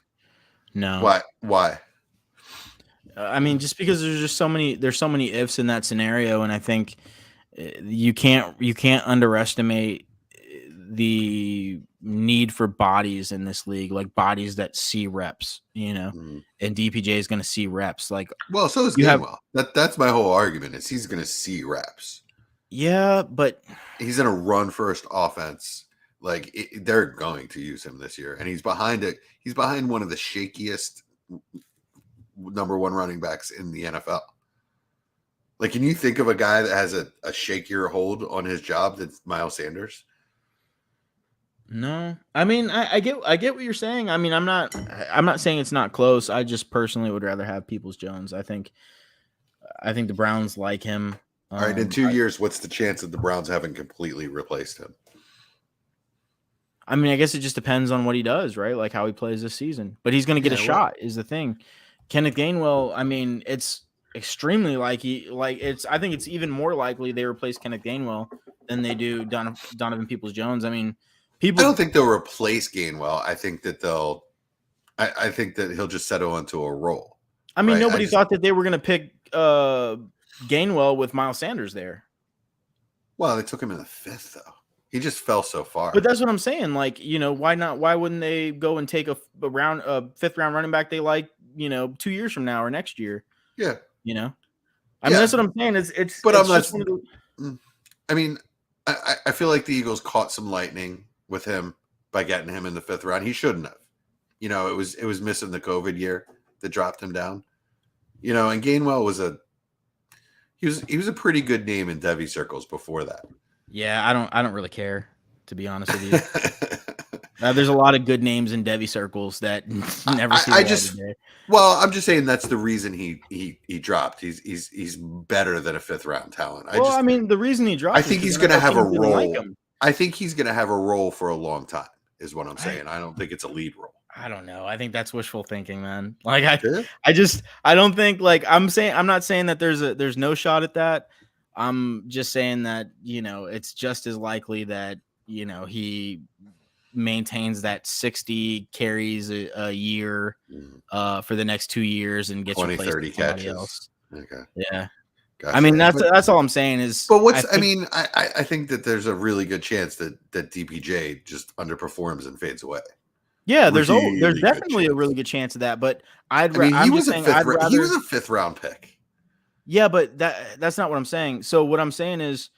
no.
Why?
I mean, just because there's so many ifs in that scenario, and I think you can't underestimate the need for bodies in this league, like bodies that see reps, and DPJ is going to see reps. So is
Gainwell. That's my whole argument is he's going to see reps.
Yeah, but
he's in a run first offense. They're going to use him this year, and he's behind it. He's behind one of the shakiest number one running backs in the NFL. Can you think of a guy that has a shakier hold on his job than Miles Sanders?
No, I mean, I get what you're saying. I mean, I'm not saying it's not close. I just personally would rather have Peoples-Jones. I think the Browns like him.
All right, in 2 years, what's the chance that the Browns haven't completely replaced him?
I mean, I guess it just depends on what he does, right? Like how he plays this season. But he's going to get a shot is the thing. Kenneth Gainwell, I mean, it's extremely I think it's even more likely they replace Kenneth Gainwell than they do Donovan Peoples-Jones. I mean,
I don't think they'll replace Gainwell. I think that I think that he'll just settle into a role.
I mean, nobody thought that they were going to pick Gainwell with Miles Sanders there.
Well, they took him in the 5th, though. He just fell so far.
But that's what I'm saying. Like, why not? Why wouldn't they go and take a 5th round running back they like, 2 years from now or next year?
Yeah.
I mean, that's what I'm saying. It's.
But
it's
I mean, I feel like the Eagles caught some lightning with him by getting him in the 5th round. He shouldn't have. It was missing the COVID year that dropped him down. And Gainwell was he was a pretty good name in Devy circles before that.
Yeah, I don't really care, to be honest with you. There's a lot of good names in Devy circles that never see the light of day.
Well, I'm just saying that's the reason he dropped. He's better than a 5th round talent.
I mean, the reason he dropped.
I think he's going to have a role. I think he's going to have a role for a long time. Is what I'm saying. I don't think it's a lead role.
I don't know. I think that's wishful thinking, man. Like I don't think I'm not saying that there's no shot at that. I'm just saying that, it's just as likely that, he maintains that 60 carries a year for the next 2 years and gets
20-30 catches.
Else.
Okay.
Yeah.
Gotcha.
I mean, that's all I'm saying is.
But I think that there's a really good chance that DPJ just underperforms and fades away.
Yeah, there's definitely a really good chance of that. But
he was a 5th round pick.
Yeah, but that's not what I'm saying. So what I'm saying is,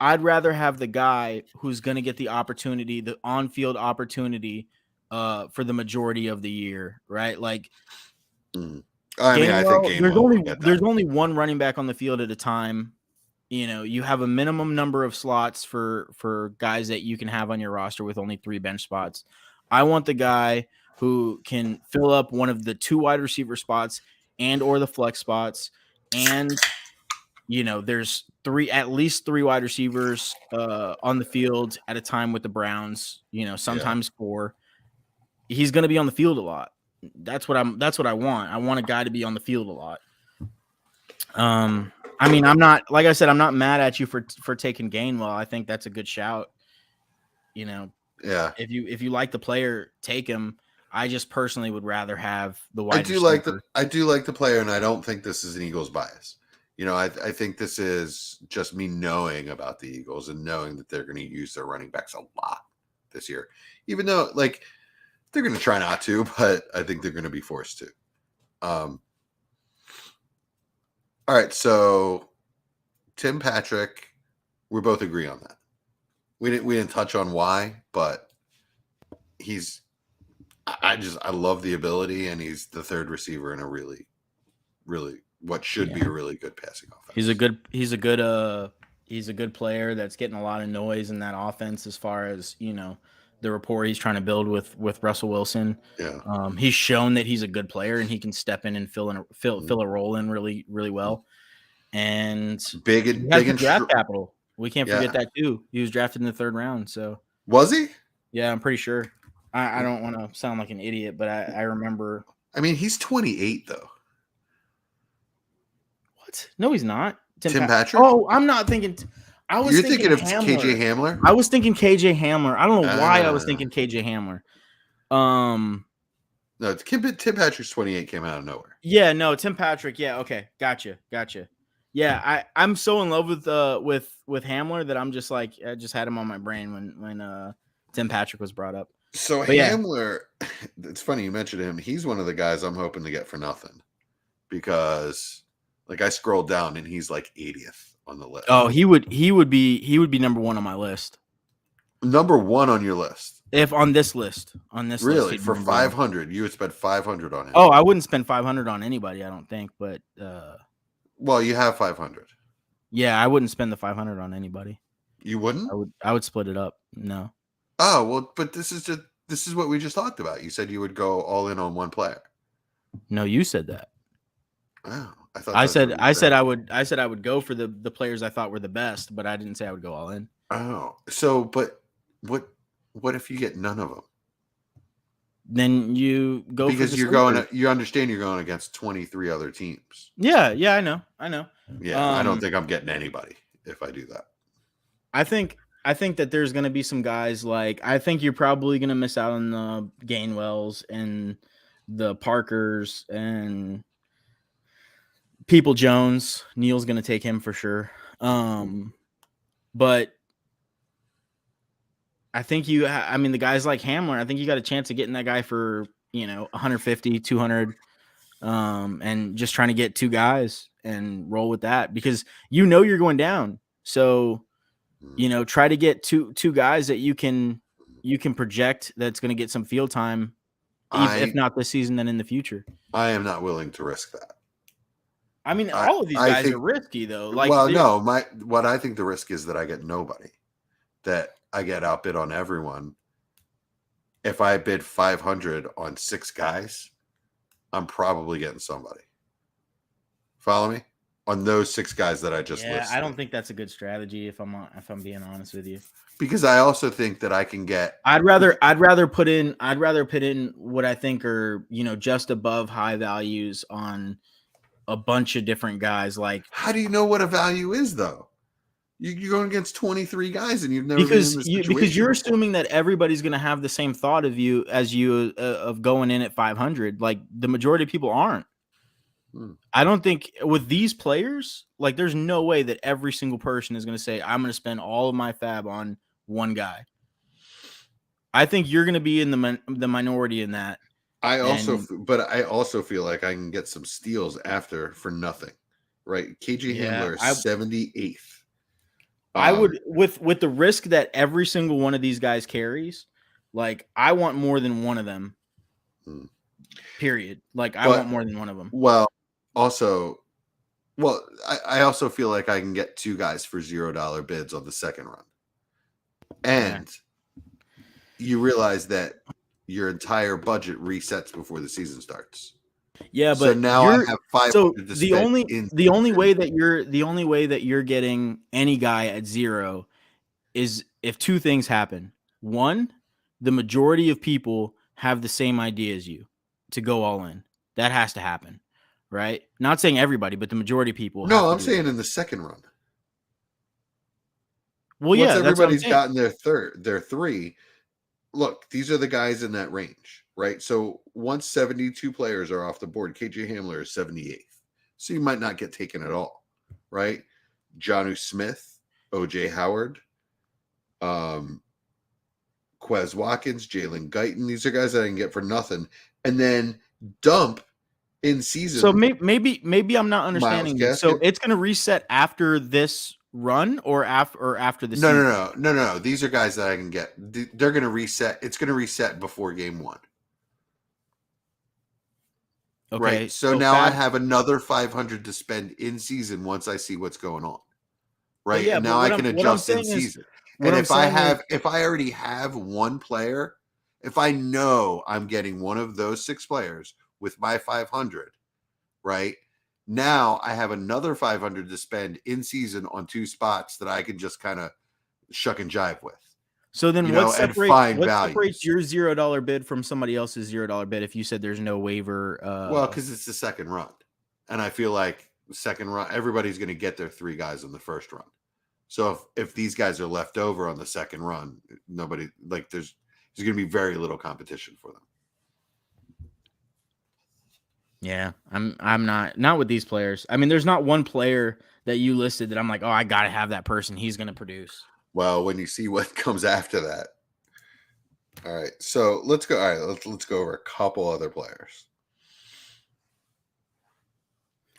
I'd rather have the guy who's going to get the opportunity, the on-field opportunity, for the majority of the year, right? Like,
I think
there's only one running back on the field at a time. You have a minimum number of slots for guys that you can have on your roster with only 3 bench spots. I want the guy who can fill up one of the 2 wide receiver spots and or the flex spots. And, there's at least 3 wide receivers on the field at a time with the Browns, sometimes 4. He's going to be on the field a lot. That's what I want. I want a guy to be on the field a lot. I mean, I'm not mad at you for taking Gainwell. I think that's a good shout.
Yeah.
If you like the player, take him. I just personally would rather have the wide
receiver. I do like the player, and I don't think this is an Eagles bias. I think this is just me knowing about the Eagles and knowing that they're going to use their running backs a lot this year, even though they're going to try not to, but I think they're going to be forced to. All right, so Tim Patrick, we both agree on that. We didn't touch on why, but I love the ability, and he's the 3rd receiver in a really, really what should be a really good passing offense.
He's a good player that's getting a lot of noise in that offense as far as, the rapport he's trying to build with Russell Wilson.
Yeah.
He's shown that he's a good player and he can step in and fill a role in really, really well. And
big
draft capital. We can't forget that too. He was drafted in the 3rd round. So
was he?
Yeah, I'm pretty sure. I don't want to sound like an idiot, but I remember.
I mean, he's 28 though.
What? No, he's not.
Tim Patrick?
Oh, I'm not thinking.
You're thinking of KJ Hamler?
I was thinking KJ Hamler. I don't know why I was thinking KJ Hamler.
No, Tim Patrick's 28 came out of nowhere.
Yeah, no, Tim Patrick. Yeah, okay, gotcha. Yeah, I'm so in love with Hamler that I'm just like I just had him on my brain when Tim Patrick was brought up.
So but Hamler, it's funny you mentioned him. He's one of the guys I'm hoping to get for nothing because I scrolled down and he's 80th on the list.
Oh, he would be number 1 on my list.
Number 1 on your list.
If on this list,
really list, for 500, you would spend 500 on him.
Oh, I wouldn't spend 500 on anybody, I don't think, but
well, you have 500.
Yeah, I wouldn't spend the 500 on anybody.
You wouldn't?
I would split it up. No.
Oh, well, but this is what we just talked about. You said you would go all in on one player.
No, you said that.
Oh, I thought
I
that's what
said
you
I said I would go for the players I thought were the best, but I didn't say I would go all in.
Oh, so but what if you get none of them?
Then you go
Because
for the
you're
sleepers.
you understand you're going against 23 other teams.
Yeah, I know.
Yeah, I don't think I'm getting anybody if I do that.
I think that there's going to be some guys like I think you're probably going to miss out on the Gainwells and the Parkers and People Jones. Neil's going to take him for sure. But I think I mean, the guys like Hamler, I think you got a chance of getting that guy for, 150, 200, and just trying to get two guys and roll with that because you're going down. So, try to get two guys that you can project that's going to get some field time, if not this season, then in the future.
I am not willing to risk that.
I mean, all of these guys are risky though. Like,
what I think the risk is that I get nobody, that I get outbid on everyone. If I bid 500 on 6 guys, I'm probably getting somebody. Follow me? On those 6 guys that I just listed.
I don't think that's a good strategy if I'm being honest with you.
Because I also think that I can get.
I'd rather put in what I think are just above high values on a bunch of different guys. Like,
how do you know what a value is though? You're going against 23 guys and you've never been in this situation
because you're
before.
assuming that everybody's going to have the same thought of you as you of going in at 500. Like, the majority of people aren't. I don't think with these players, like, there's no way that every single person is going to say, I'm going to spend all of my fab on one guy. I think you're going to be in the minority in that.
I also feel like I can get some steals after for nothing, right? KJ Hamler is 78th.
I would with the risk that every single one of these guys carries. Like, I want more than one of them. Period. Like, I want more than one of them.
I also feel like I can get 2 guys for $0 bids on the second run. And you realize that your entire budget resets before the season starts.
Yeah, but
so now I have 500
so
to
the
spend
only way that you're getting any guy at 0 is if 2 things happen. One, the majority of people have the same idea as you to go all in. That has to happen, right? Not saying everybody, but the majority of people.
No, I'm saying in the second run.
Well,
once everybody's gotten their 3. Look, these are the guys in that range, right? So once 72 players are off the board, KJ Hamler is 78th. So you might not get taken at all, right? Jonnu Smith, OJ Howard, Quez Watkins, Jalen Guyton. These are guys that I can get for nothing. And then dump in season.
So maybe I'm not understanding this. So it's going to reset after this run or after the season?
No. These are guys that I can get. They're going to reset. It's going to reset before game 1.
Okay.
Right. So now I have another 500 to spend in season once I see what's going on. Right.
Yeah,
and now I can adjust in season. And if I already have one player, if I know I'm getting one of those 6 players with my 500, right? Now I have another 500 to spend in season on 2 spots that I can just kind of shuck and jive with.
So then what separates your $0 bid from somebody else's $0 bid if you said there's no waiver?
Well, because it's the second run. And I feel like second run, everybody's going to get their 3 guys in the first run. So if these guys are left over on the second run, nobody, like, there's going to be very little competition for them.
Yeah, I'm not with these players. I mean, there's not one player that you listed that I'm like, oh, I gotta have that person. He's gonna produce.
Well, when you see what comes after that. All right, so let's go. All right, let's go over a couple other players.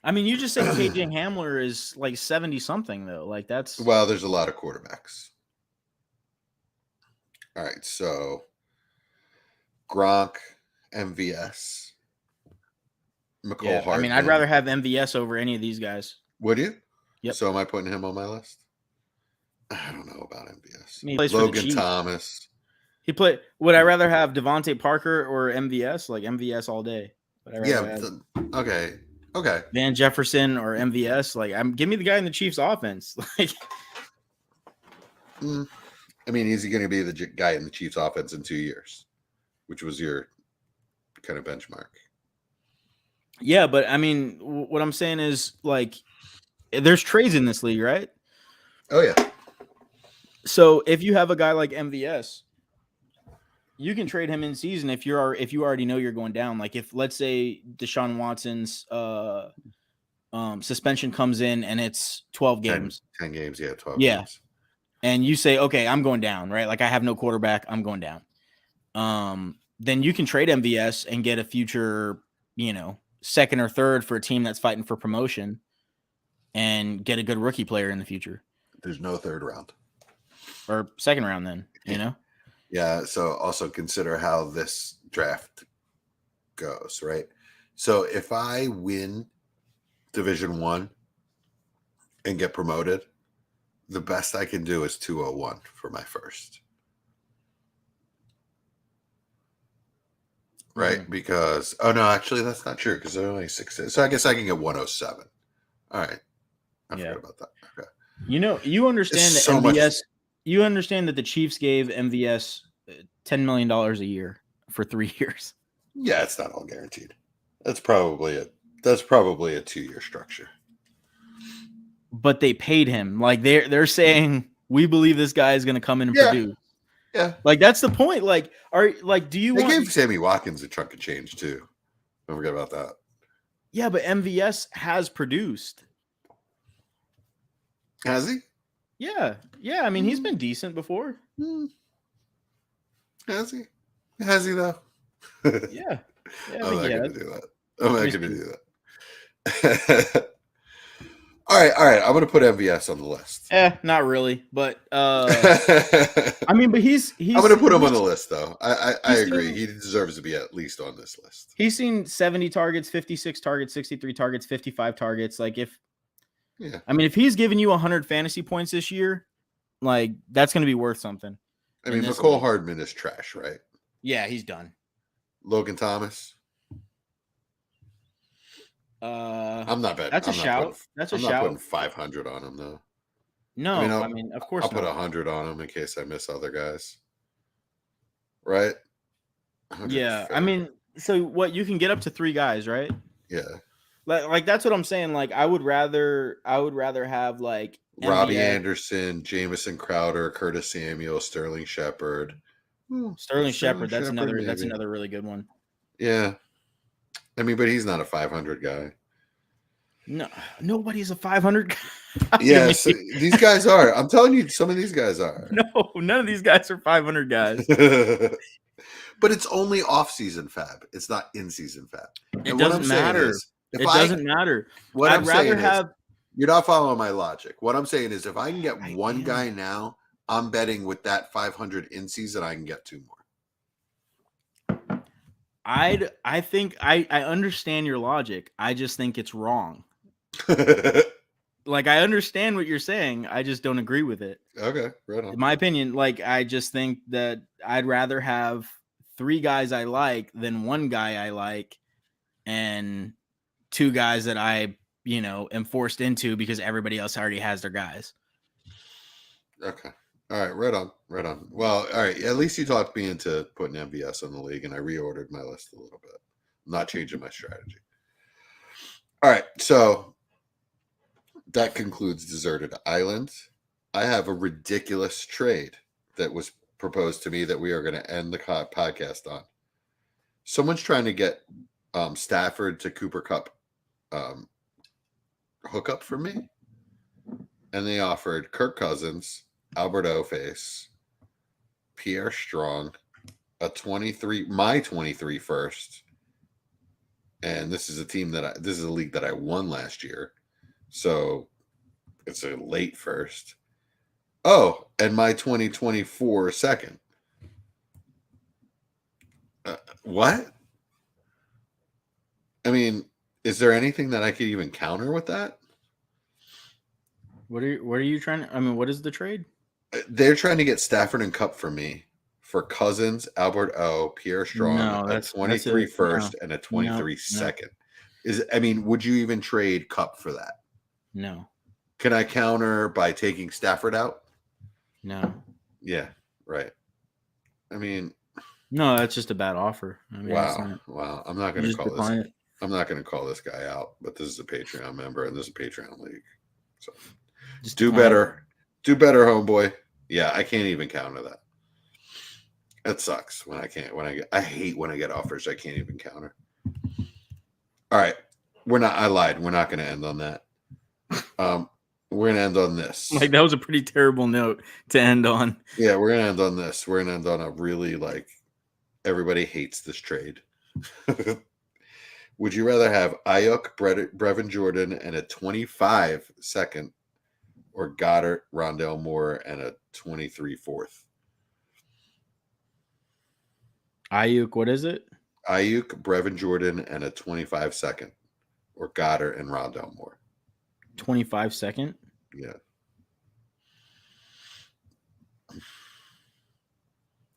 I mean, you just said KJ Hamler is like 70 something though. Like, that's
there's a lot of quarterbacks. All right, so Gronk, MVS. McCole Hardman.
I mean, I'd rather have MVS over any of these guys.
Would you?
Yep.
So am I putting him on my list? I don't know about MVS.
I mean,
Logan Thomas.
He played. Would I rather have Devontae Parker or MVS? Like MVS all day. Would I rather have
Okay.
Van Jefferson or MVS? Like, give me the guy in the Chiefs offense. Like,
I mean, is he going to be the guy in the Chiefs offense in 2 years, which was your kind of benchmark?
Yeah, but I mean, what I'm saying is, like, there's trades in this league, right?
Oh yeah.
So if you have a guy like MVS, you can trade him in season if you already know you're going down. Like, if, let's say, Deshaun Watson's suspension comes in and it's 12 games,
10 games, 12
yeah,
games.
and you say, okay, I'm going down, right? Like, I have no quarterback, I'm going down. Then you can trade MVS and get a future, second or third for a team that's fighting for promotion, and get a good rookie player in the future.
There's no third round
or second round then,
Yeah, so also consider how this draft goes, right? So if I win Division 1 and get promoted, the best I can do is 201 for my first. Right? Mm-hmm. Because actually that's not true because there are only 6. So I guess I can get 107. All right. I forgot about that. Okay.
You understand that so MVS. You understand that the Chiefs gave MVS $10 million a year for 3 years.
Yeah, it's not all guaranteed. That's probably a 2-year structure.
But they paid him. Like they're saying, we believe this guy is going to come in and produce.
Yeah.
Like that's the point. Like, do you
They gave Sammy Watkins a chunk of change too. Don't forget about that.
Yeah, but MVS has produced.
Has he?
Yeah. I mean, he's been decent before.
Has he? Has he though?
Yeah.
I'm not going to do that. All right. I'm going to put MVS on the list.
Not really, but I mean, but he's. I'm
going to put him on the list though. I agree. He deserves to be at least on this list.
He's seen 70 targets, 56 targets, 63 targets, 55 targets. Like if he's giving you 100 fantasy points this year, like that's going to be worth something.
I mean, McCole Hardman is trash, right?
Yeah, he's done.
Logan Thomas. I'm not betting.
That's a shout.
I'm not putting 500 on him though.
No, I mean, of course
I'll put 100 on him in case I miss other guys. Right?
Yeah, I mean, so what? You can get up to 3 guys, right?
Yeah.
Like that's what I'm saying. Like I would rather have like
Robbie Anderson, Jamison Crowder, Curtis Samuel, Sterling Shepard.
Sterling Shepard. That's another really good one.
Yeah. I mean, but he's not a 500 guy.
No, nobody's a 500 guy.
Yes, these guys are. I'm telling you, some of these guys are.
No, none of these guys are 500 guys.
But it's only off-season fab. It's not in-season fab.
It doesn't matter. It doesn't matter.
I'd rather have. You're not following my logic. What I'm saying is, if I can get one guy now, I'm betting with that 500 in season, I can get 2 more.
I think I understand your logic. I just think it's wrong. Like I understand what you're saying. I just don't agree with it.
Okay, right on.
In my opinion, like I just think that I'd rather have 3 guys I like than 1 guy I like and 2 guys that I, am forced into because everybody else already has their guys.
Okay. All right, right on. Well, all right. At least you talked me into putting MVS on the league, and I reordered my list a little bit. I'm not changing my strategy. All right, so that concludes Deserted Island. I have a ridiculous trade that was proposed to me that we are going to end the podcast on. Someone's trying to get Stafford to Cooper Kupp hookup for me, and they offered Kirk Cousins, Albert Oface, Pierre Strong, my 23 first, and this is a league that I won last year, so it's a late first. Oh, and my 2024 second. What? I mean, is there anything that I could even counter with that?
What are you trying to? I mean, what is the trade?
They're trying to get Stafford and Kupp for me for Cousins, Albert O, Pierre Strong,
No,
a
that's
23
it.
first and a 23
No.
second. Would you even trade Cup for that?
No.
Can I counter by taking Stafford out?
No.
Yeah, right. I mean,
No, that's just a bad offer. I mean, it's
wow.
not,
Wow. I'm not
you
going to
just
call this.
decline it.
I'm not going to call this guy out, but this is a Patreon member and this is a Patreon league. So
Just
do
decline it.
better. Do better, homeboy. Yeah, I can't even counter that. That sucks when I hate when I get offers I can't even counter. All right. I lied. We're not going to end on that. We're going to end on this.
Like, that was a pretty terrible note to end on.
Yeah, we're going to end on this. We're going to end on a really, like, everybody hates this trade. Would you rather have Ayuk, Brevin Jordan, and a 25 second, or Goddard, Rondell Moore, and a 23 fourth?
Ayuk, what is it?
Ayuk, Brevin Jordan, and a 25 second, or Goddard and Rondell Moore.
25 second?
Yeah.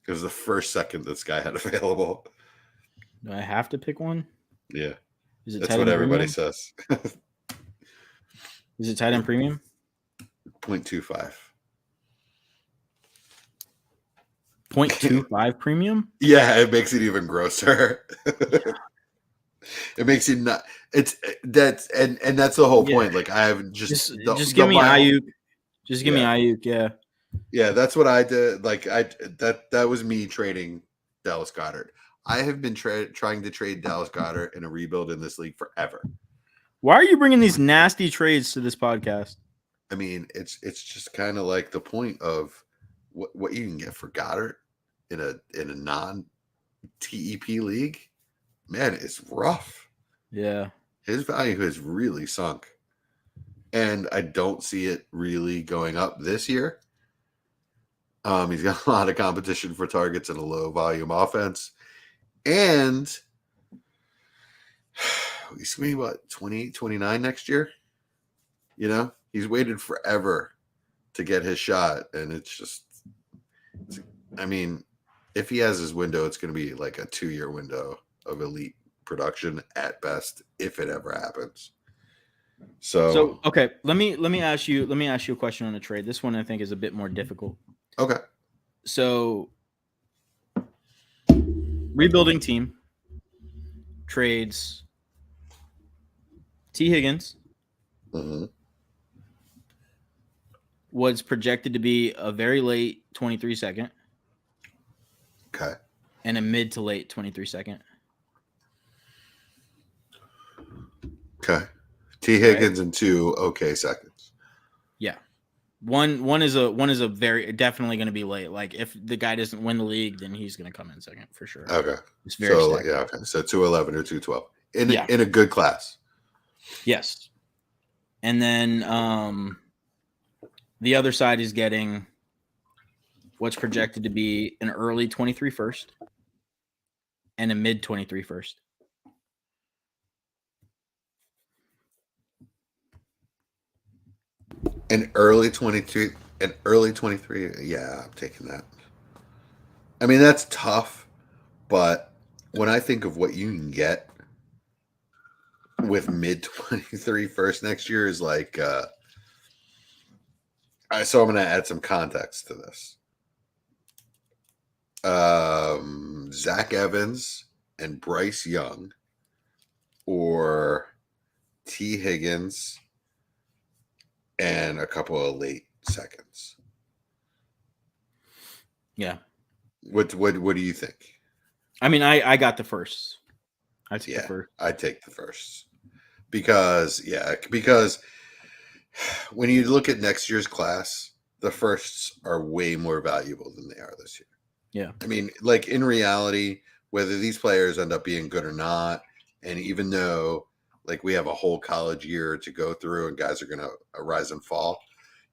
Because the first second this guy had available.
Do I have to pick one?
Yeah.
Is it
That's
tight
what
end
everybody
premium?
says.
Is it tight end premium?
0.25.
0.25 premium?
Yeah, it makes it even grosser. It makes it not. It's that's and that's the whole point. Like I have just
give me Ayuk. Just give me Ayuk. Yeah.
Yeah, that's what I did. Like that was me trading Dallas Goedert. I have been trying to trade Dallas Goedert in a rebuild in this league forever.
Why are you bringing these nasty trades to this podcast?
I mean, it's just kind of like the point of what you can get for Goddard in a non TEP league. Man, it's rough.
Yeah.
His value has really sunk. And I don't see it really going up this year. He's got a lot of competition for targets in a low volume offense. And he's going to be, what, 28, 29 next year? You know, he's waited forever to get his shot. And it's just, I mean, if he has his window, it's going to be like a 2-year window of elite production at best, if it ever happens. So
okay, let me ask you a question on the trade. This one I think is a bit more difficult.
Okay.
So rebuilding team trades T. Higgins, was projected to be a very late 23 second.
Okay.
And a mid to late 23 second.
Okay. T. Higgins and 2 okay seconds.
Yeah. One is a very definitely going to be late. Like if the guy doesn't win the league, then he's going to come in second for sure.
Okay.
It's very
so yeah, okay. So 211 or 212 in a good class.
Yes. And then the other side is getting what's projected to be an early 23 first and a mid 23 first.
An early 23. Yeah, I'm taking that. I mean, that's tough, but when I think of what you can get with mid 23 first next year is like, so I'm going to add some context to this. Zach Evans and Bryce Young, or T. Higgins and a couple of late seconds.
Yeah.
What do you think?
I mean, I got the first. I took the first.
I'd take the first. Because when you look at next year's class, the firsts are way more valuable than they are this year.
Yeah.
I mean, like in reality, whether these players end up being good or not, and even though like we have a whole college year to go through and guys are going to rise and fall,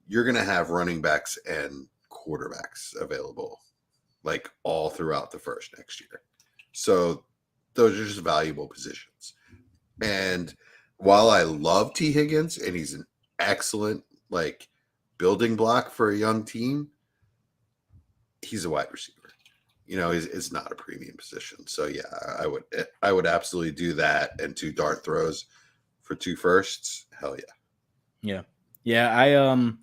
you're going to have running backs and quarterbacks available like all throughout the first next year. So those are just valuable positions. And while I love T. Higgins and he's an excellent like building block for a young team, he's a wide receiver. is not a premium position. So yeah, I would absolutely do that, and 2 dart throws for 2 firsts. Hell yeah.
Yeah.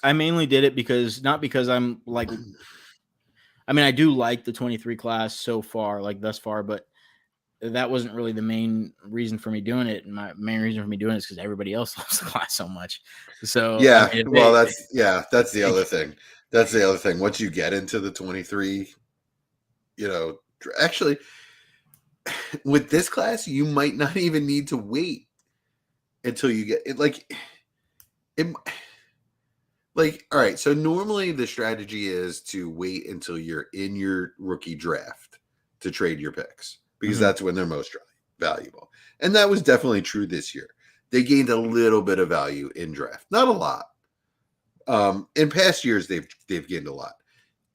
I mainly did it because not because I'm like, I mean, I do like the 23 class so far, like thus far, but that wasn't really the main reason for me doing it. My main reason for me doing it is because everybody else loves the class so much. So
Yeah,
I mean,
well, that's the other thing. That's the other thing. Once you get into the 23, actually, with this class, you might not even need to wait until you get it. It, all right. So normally the strategy is to wait until you're in your rookie draft to trade your picks because that's when they're most valuable. And that was definitely true this year. They gained a little bit of value in draft, not a lot. In past years, they've gained a lot.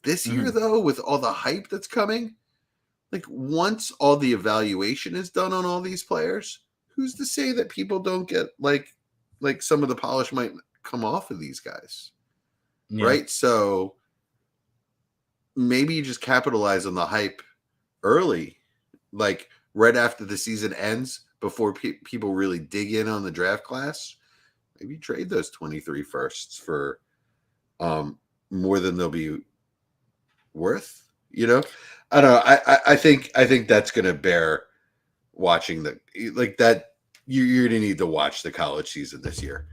This year, though, with all the hype that's coming, like once all the evaluation is done on all these players, who's to say that people don't get like some of the polish might come off of these guys, right? So maybe you just capitalize on the hype early, like right after the season ends, before people really dig in on the draft class. Maybe trade those 23 firsts for more than they'll be worth. I don't know. I think that's going to bear watching that. You're going to need to watch the college season this year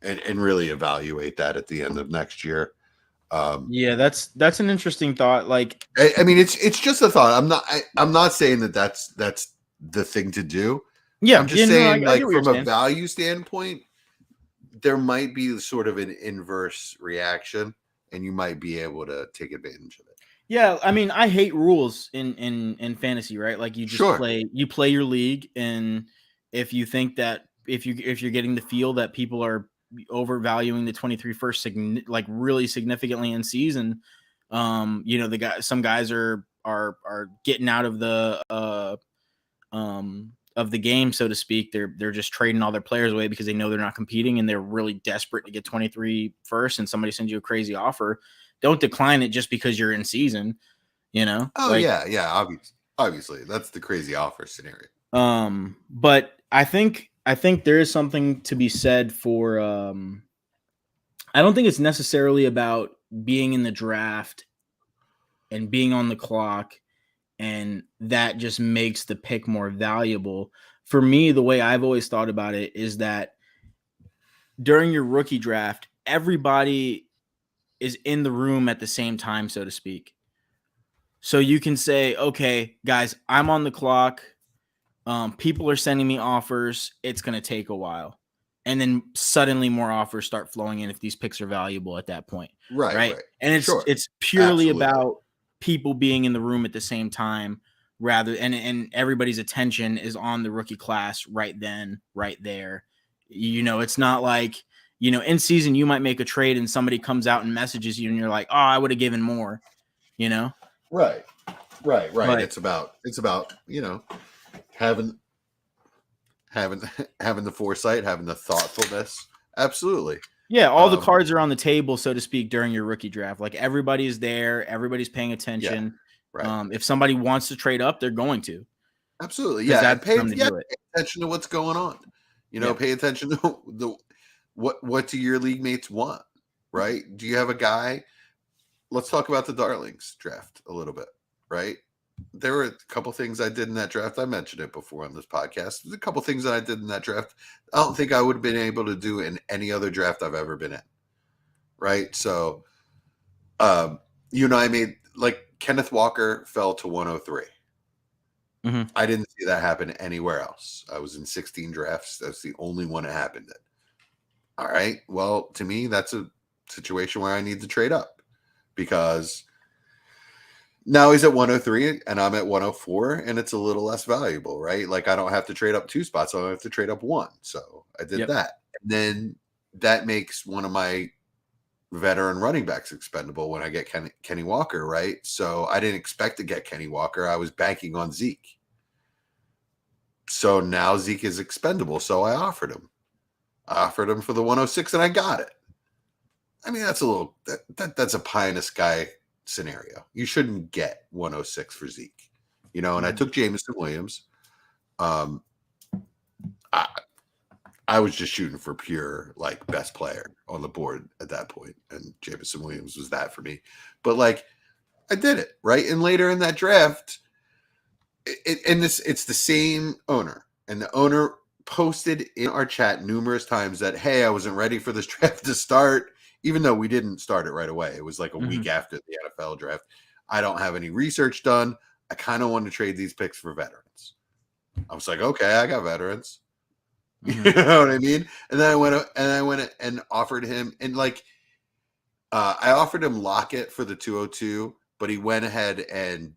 and really evaluate that at the end of next year.
that's an interesting thought. Like,
I mean, it's just a thought. I'm not saying that's the thing to do.
Yeah,
I'm just saying,
I get what you're
from a
saying.
value standpoint, there might be sort of an inverse reaction, and you might be able to take advantage of it.
Yeah, I mean, I hate rules in fantasy, right? Like you just
Sure.
play your league, and if you think that if you're getting the feel that people are overvaluing the 23 first like really significantly in season, some guys are getting out of the game, so to speak. They're just trading all their players away because they know they're not competing and they're really desperate to get 23 first, and somebody sends you a crazy offer. Don't decline it just because you're in season,
Oh, yeah, obviously that's the crazy offer scenario.
But I think there is something to be said for I don't think it's necessarily about being in the draft and being on the clock, and that just makes the pick more valuable. For me, the way I've always thought about it is that during your rookie draft, everybody is in the room at the same time, so to speak. So you can say, okay, guys, I'm on the clock. People are sending me offers. It's going to take a while. And then suddenly more offers start flowing in if these picks are valuable at that point. Right. And it's purely about people being in the room at the same time, and everybody's attention is on the rookie class right then, right there. It's not like, in season you might make a trade and somebody comes out and messages you and you're like, oh, I would have given more,
Right.
But
It's about having the foresight, having the thoughtfulness. Absolutely.
Yeah, all the cards are on the table, so to speak, during your rookie draft. Like everybody's there, everybody's paying attention.
Yeah, right.
If somebody wants to trade up, they're going to.
Absolutely. Yeah.
Pay
attention to what's going on. Pay attention to what do your league mates want, right? Do you have a guy? Let's talk about the Darlings draft a little bit, right? There were a couple things I did in that draft. I mentioned it before on this podcast. There's a couple things that I did in that draft I don't think I would have been able to do in any other draft I've ever been in, right? So, I made, like, Kenneth Walker fell to 103.
Mm-hmm.
I didn't see that happen anywhere else. I was in 16 drafts. That's the only one it happened in. All right. Well, to me, that's a situation where I need to trade up because now he's at 103 and I'm at 104 and it's a little less valuable, right? Like I don't have to trade up 2 spots. I don't have to trade up 1. So I did that. And then that makes one of my veteran running backs expendable when I get Kenny Walker, right? So I didn't expect to get Kenny Walker. I was banking on Zeke. So now Zeke is expendable. So I offered him. for the 106 and I got it. I mean, that's a little, that's a pie in the sky scenario. You shouldn't get 106 for Zeke, you know. And I took Jameson Williams. I was just shooting for pure like best player on the board at that point, and Jameson Williams was that for me. But like, I did it right, and later in that draft, it's the same owner, and the owner posted in our chat numerous times that, hey, I wasn't ready for this draft to start, even though we didn't start it right away. It was like a week after the NFL draft. I don't have any research done. I kind of want to trade these picks for veterans. I was like, okay, I got veterans. You know what I mean? And then I went and offered him, and like, I offered him Lockett for the 202, but he went ahead and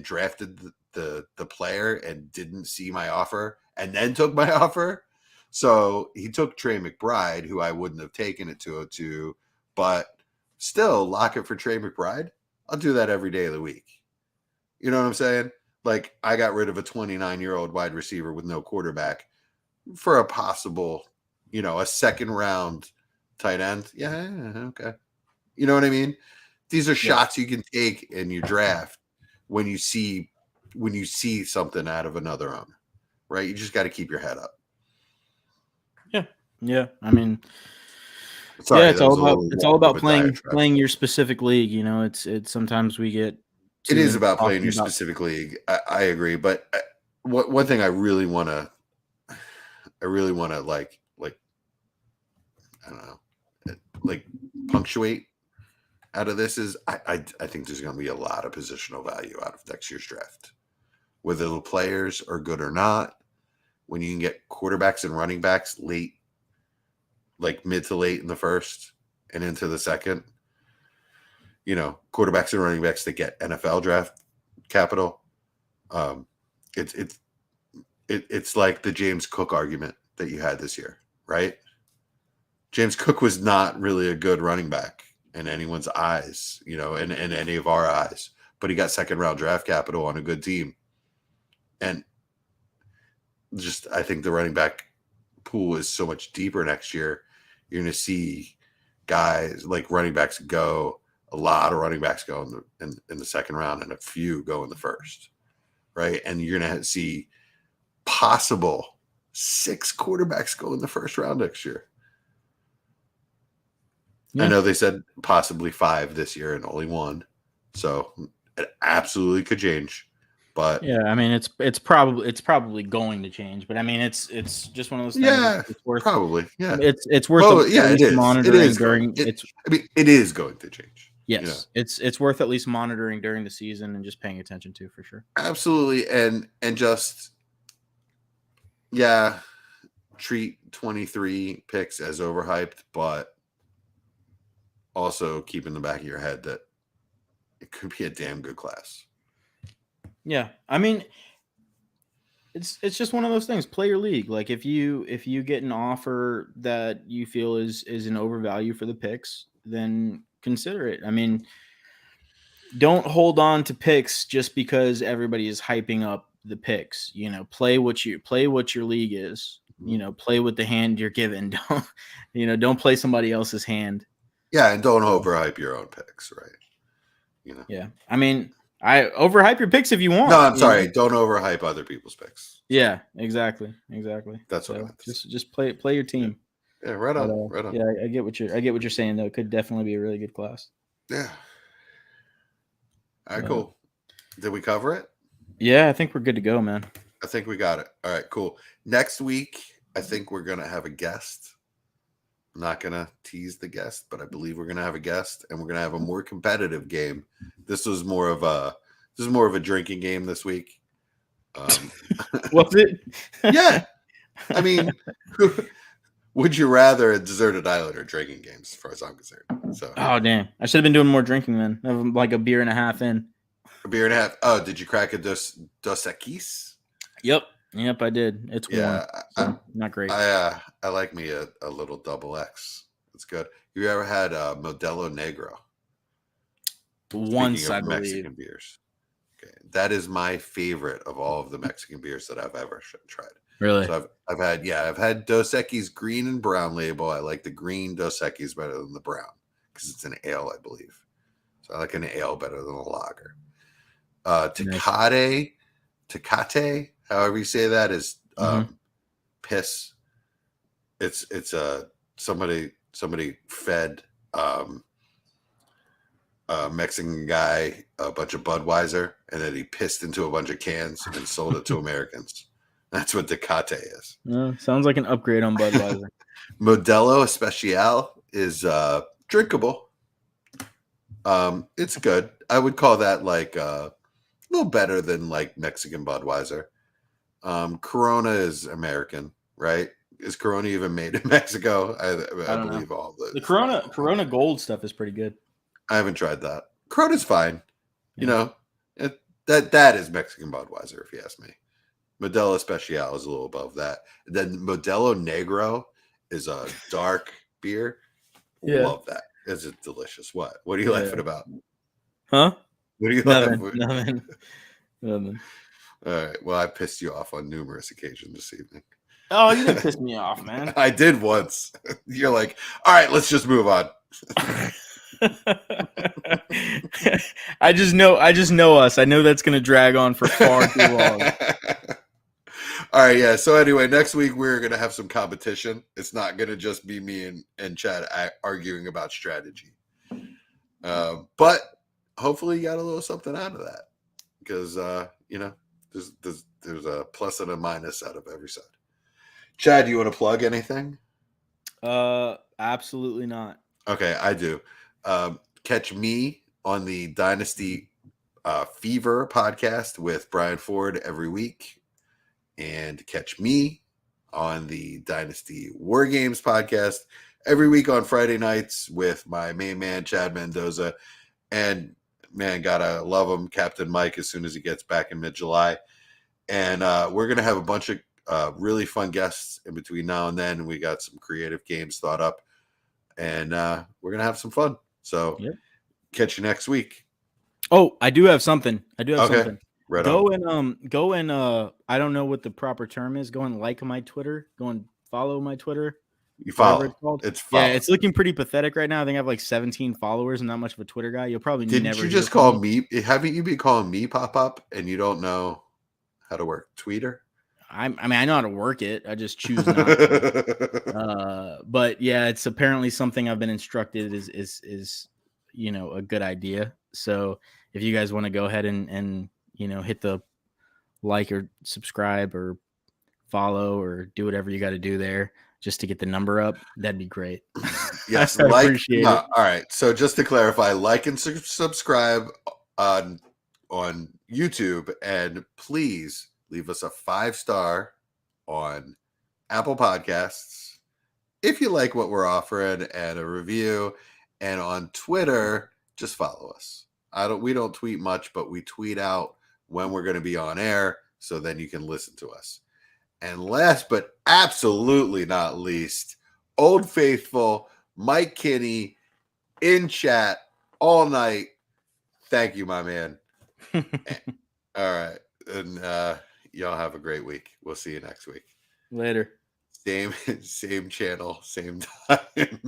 drafted the player and didn't see my offer and then took my offer. So he took Trey McBride, who I wouldn't have taken at 202, but still Lockett for Trey McBride. I'll do that every day of the week. You know what I'm saying? Like, I got rid of a 29-year-old wide receiver with no quarterback for a possible, you know, a second round tight end. Yeah, okay. You know what I mean? These are shots you can take in your draft when you see something out of another owner, right? You just got to keep your head up.
Yeah. I mean,
sorry,
it's all about playing your specific league. You know, it's sometimes we get.
It is about playing your specific league. I agree, but one thing I really want to like I don't know, like punctuate out of this is I think there's going to be a lot of positional value out of next year's draft, whether the players are good or not. When you can get quarterbacks and running backs late, like mid to late in the first and into the second, you know, quarterbacks and running backs that get NFL draft capital. It's like the James Cook argument that you had this year, right? James Cook was not really a good running back in anyone's eyes, you know, in any of our eyes, but he got second round draft capital on a good team. And just, I think the running back pool is so much deeper next year. You're going to see guys like running backs go, a lot of running backs go in the second round and a few go in the first, right? And you're going to see possible 6 quarterbacks go in the first round next year. I know they said possibly 5 this year and only 1. So it absolutely could change. But
yeah, I mean it's probably going to change, but I mean it's just one of those things.
Yeah,
it's worth,
probably. Yeah,
it's worth.
It is
monitoring
it is
during.
it is going to change.
Yes,
you know?
it's worth at least monitoring during the season and just paying attention to for sure.
Absolutely, and just treat 23 picks as overhyped, but also keep in the back of your head that it could be a damn good class.
Yeah, I mean, it's just one of those things. Play your league. Like if you get an offer that you feel is an overvalue for the picks, then consider it. I mean, don't hold on to picks just because everybody is hyping up the picks. You know, play what your league is. You know, play with the hand you're given. Don't play somebody else's hand.
Yeah, and don't overhype your own picks, right? You know.
Yeah, I mean, I overhype your picks if you want.
No, I'm sorry. Don't overhype other people's picks.
Yeah, exactly.
That's what I meant.
Just play your team.
Yeah, right on.
Yeah, I get what you're saying though. It could definitely be a really good class.
Yeah. All right, cool. Did we cover it?
Yeah, I think we're good to go, man.
I think we got it. All right, cool. Next week, I think we're gonna have a guest. I'm not gonna tease the guest, but I believe we're gonna have a guest, and we're gonna have a more competitive game. This was more of a drinking game this week.
Was it?
Yeah. I mean, would you rather a deserted island or drinking games, as far as I'm concerned? So.
Oh damn! I should have been doing more drinking then. I'm like a beer and a half in.
A beer and a half. Oh, did you crack a Dos Equis?
Yep, I did. It's warm. So not great.
I like me a little double X. It's good. You ever had Modelo Negro?
Once, I believe.
Mexican beers. Okay, that is my favorite of all of the Mexican beers that I've ever tried.
Really?
So I've had Dos Equis green and brown label. I like the green Dos Equis better than the brown because it's an ale, I believe. So I like an ale better than a lager.
Nice.
Tecate, however you say that, is
Mhm.
piss. It's somebody fed a Mexican guy a bunch of Budweiser, and then he pissed into a bunch of cans and sold it to Americans. That's what Tecate is.
Sounds like an upgrade on Budweiser.
Modelo Especial is drinkable. It's good. I would call that like a little better than like Mexican Budweiser. Corona is American, right? Is Corona even made in Mexico? I
don't
believe all
The Corona Gold stuff is pretty good.
I haven't tried that. Corona's fine. You
Yeah.
know, that is Mexican Budweiser, if you ask me. Modelo Especial is a little above that. Then Modelo Negro is a dark beer.
Yeah.
Love that. It's delicious. What? What are you
Yeah.
laughing about?
Huh?
What are you
Nothing.
laughing?
Nothing.
All right. Well, I pissed you off on numerous occasions this evening.
Oh, you didn't piss me off, man.
I did once. You're like, all right, let's just move on.
I just know us. I know that's gonna drag on for far too long.
All right, yeah. So anyway, next week we're gonna have some competition. It's not gonna just be me and Chad arguing about strategy. But hopefully you got a little something out of that, because there's a plus and a minus out of every side. Chad, do you want to plug anything?
Absolutely not.
Okay, I do. Catch me on the Dynasty Fever podcast with Brian Ford every week, and catch me on the Dynasty War Games podcast every week on Friday nights with my main man Chad Mendoza, and man, gotta love him, Captain Mike, as soon as he gets back in mid-July. And we're gonna have a bunch of really fun guests in between now and then. We got some creative games thought up, and we're gonna have some fun. So catch you next week.
Oh, I do have something. Something.
Right
go
on.
and I don't know what the proper term is. Go and like my Twitter. Go and follow my Twitter.
You follow.
It's called.
It's follow.
Yeah, it's looking pretty pathetic right now. I think I have like 17 followers. I'm not much of a Twitter guy. You'll probably
Didn't
never
you
hear
just
from
call
me.
me? Haven't you been calling me pop up and you don't know how to work Twitter?
I mean, I know how to work it. I just choose not to. But yeah, it's apparently something I've been instructed is a good idea. So if you guys want to go ahead and hit the like or subscribe or follow or do whatever you got to do there just to get the number up, that'd be great.
Yes,
I appreciate it.
All right. So just to clarify, like and subscribe on YouTube, and please leave us a 5-star on Apple Podcasts if you like what we're offering, and a review. And on Twitter, just follow us. We don't tweet much, but we tweet out when we're going to be on air, so then you can listen to us. And last but absolutely not least, Old Faithful Mike Kinney in chat all night. Thank you, my man. All right. And y'all have a great week. We'll see you next week.
Later.
Same channel, same time.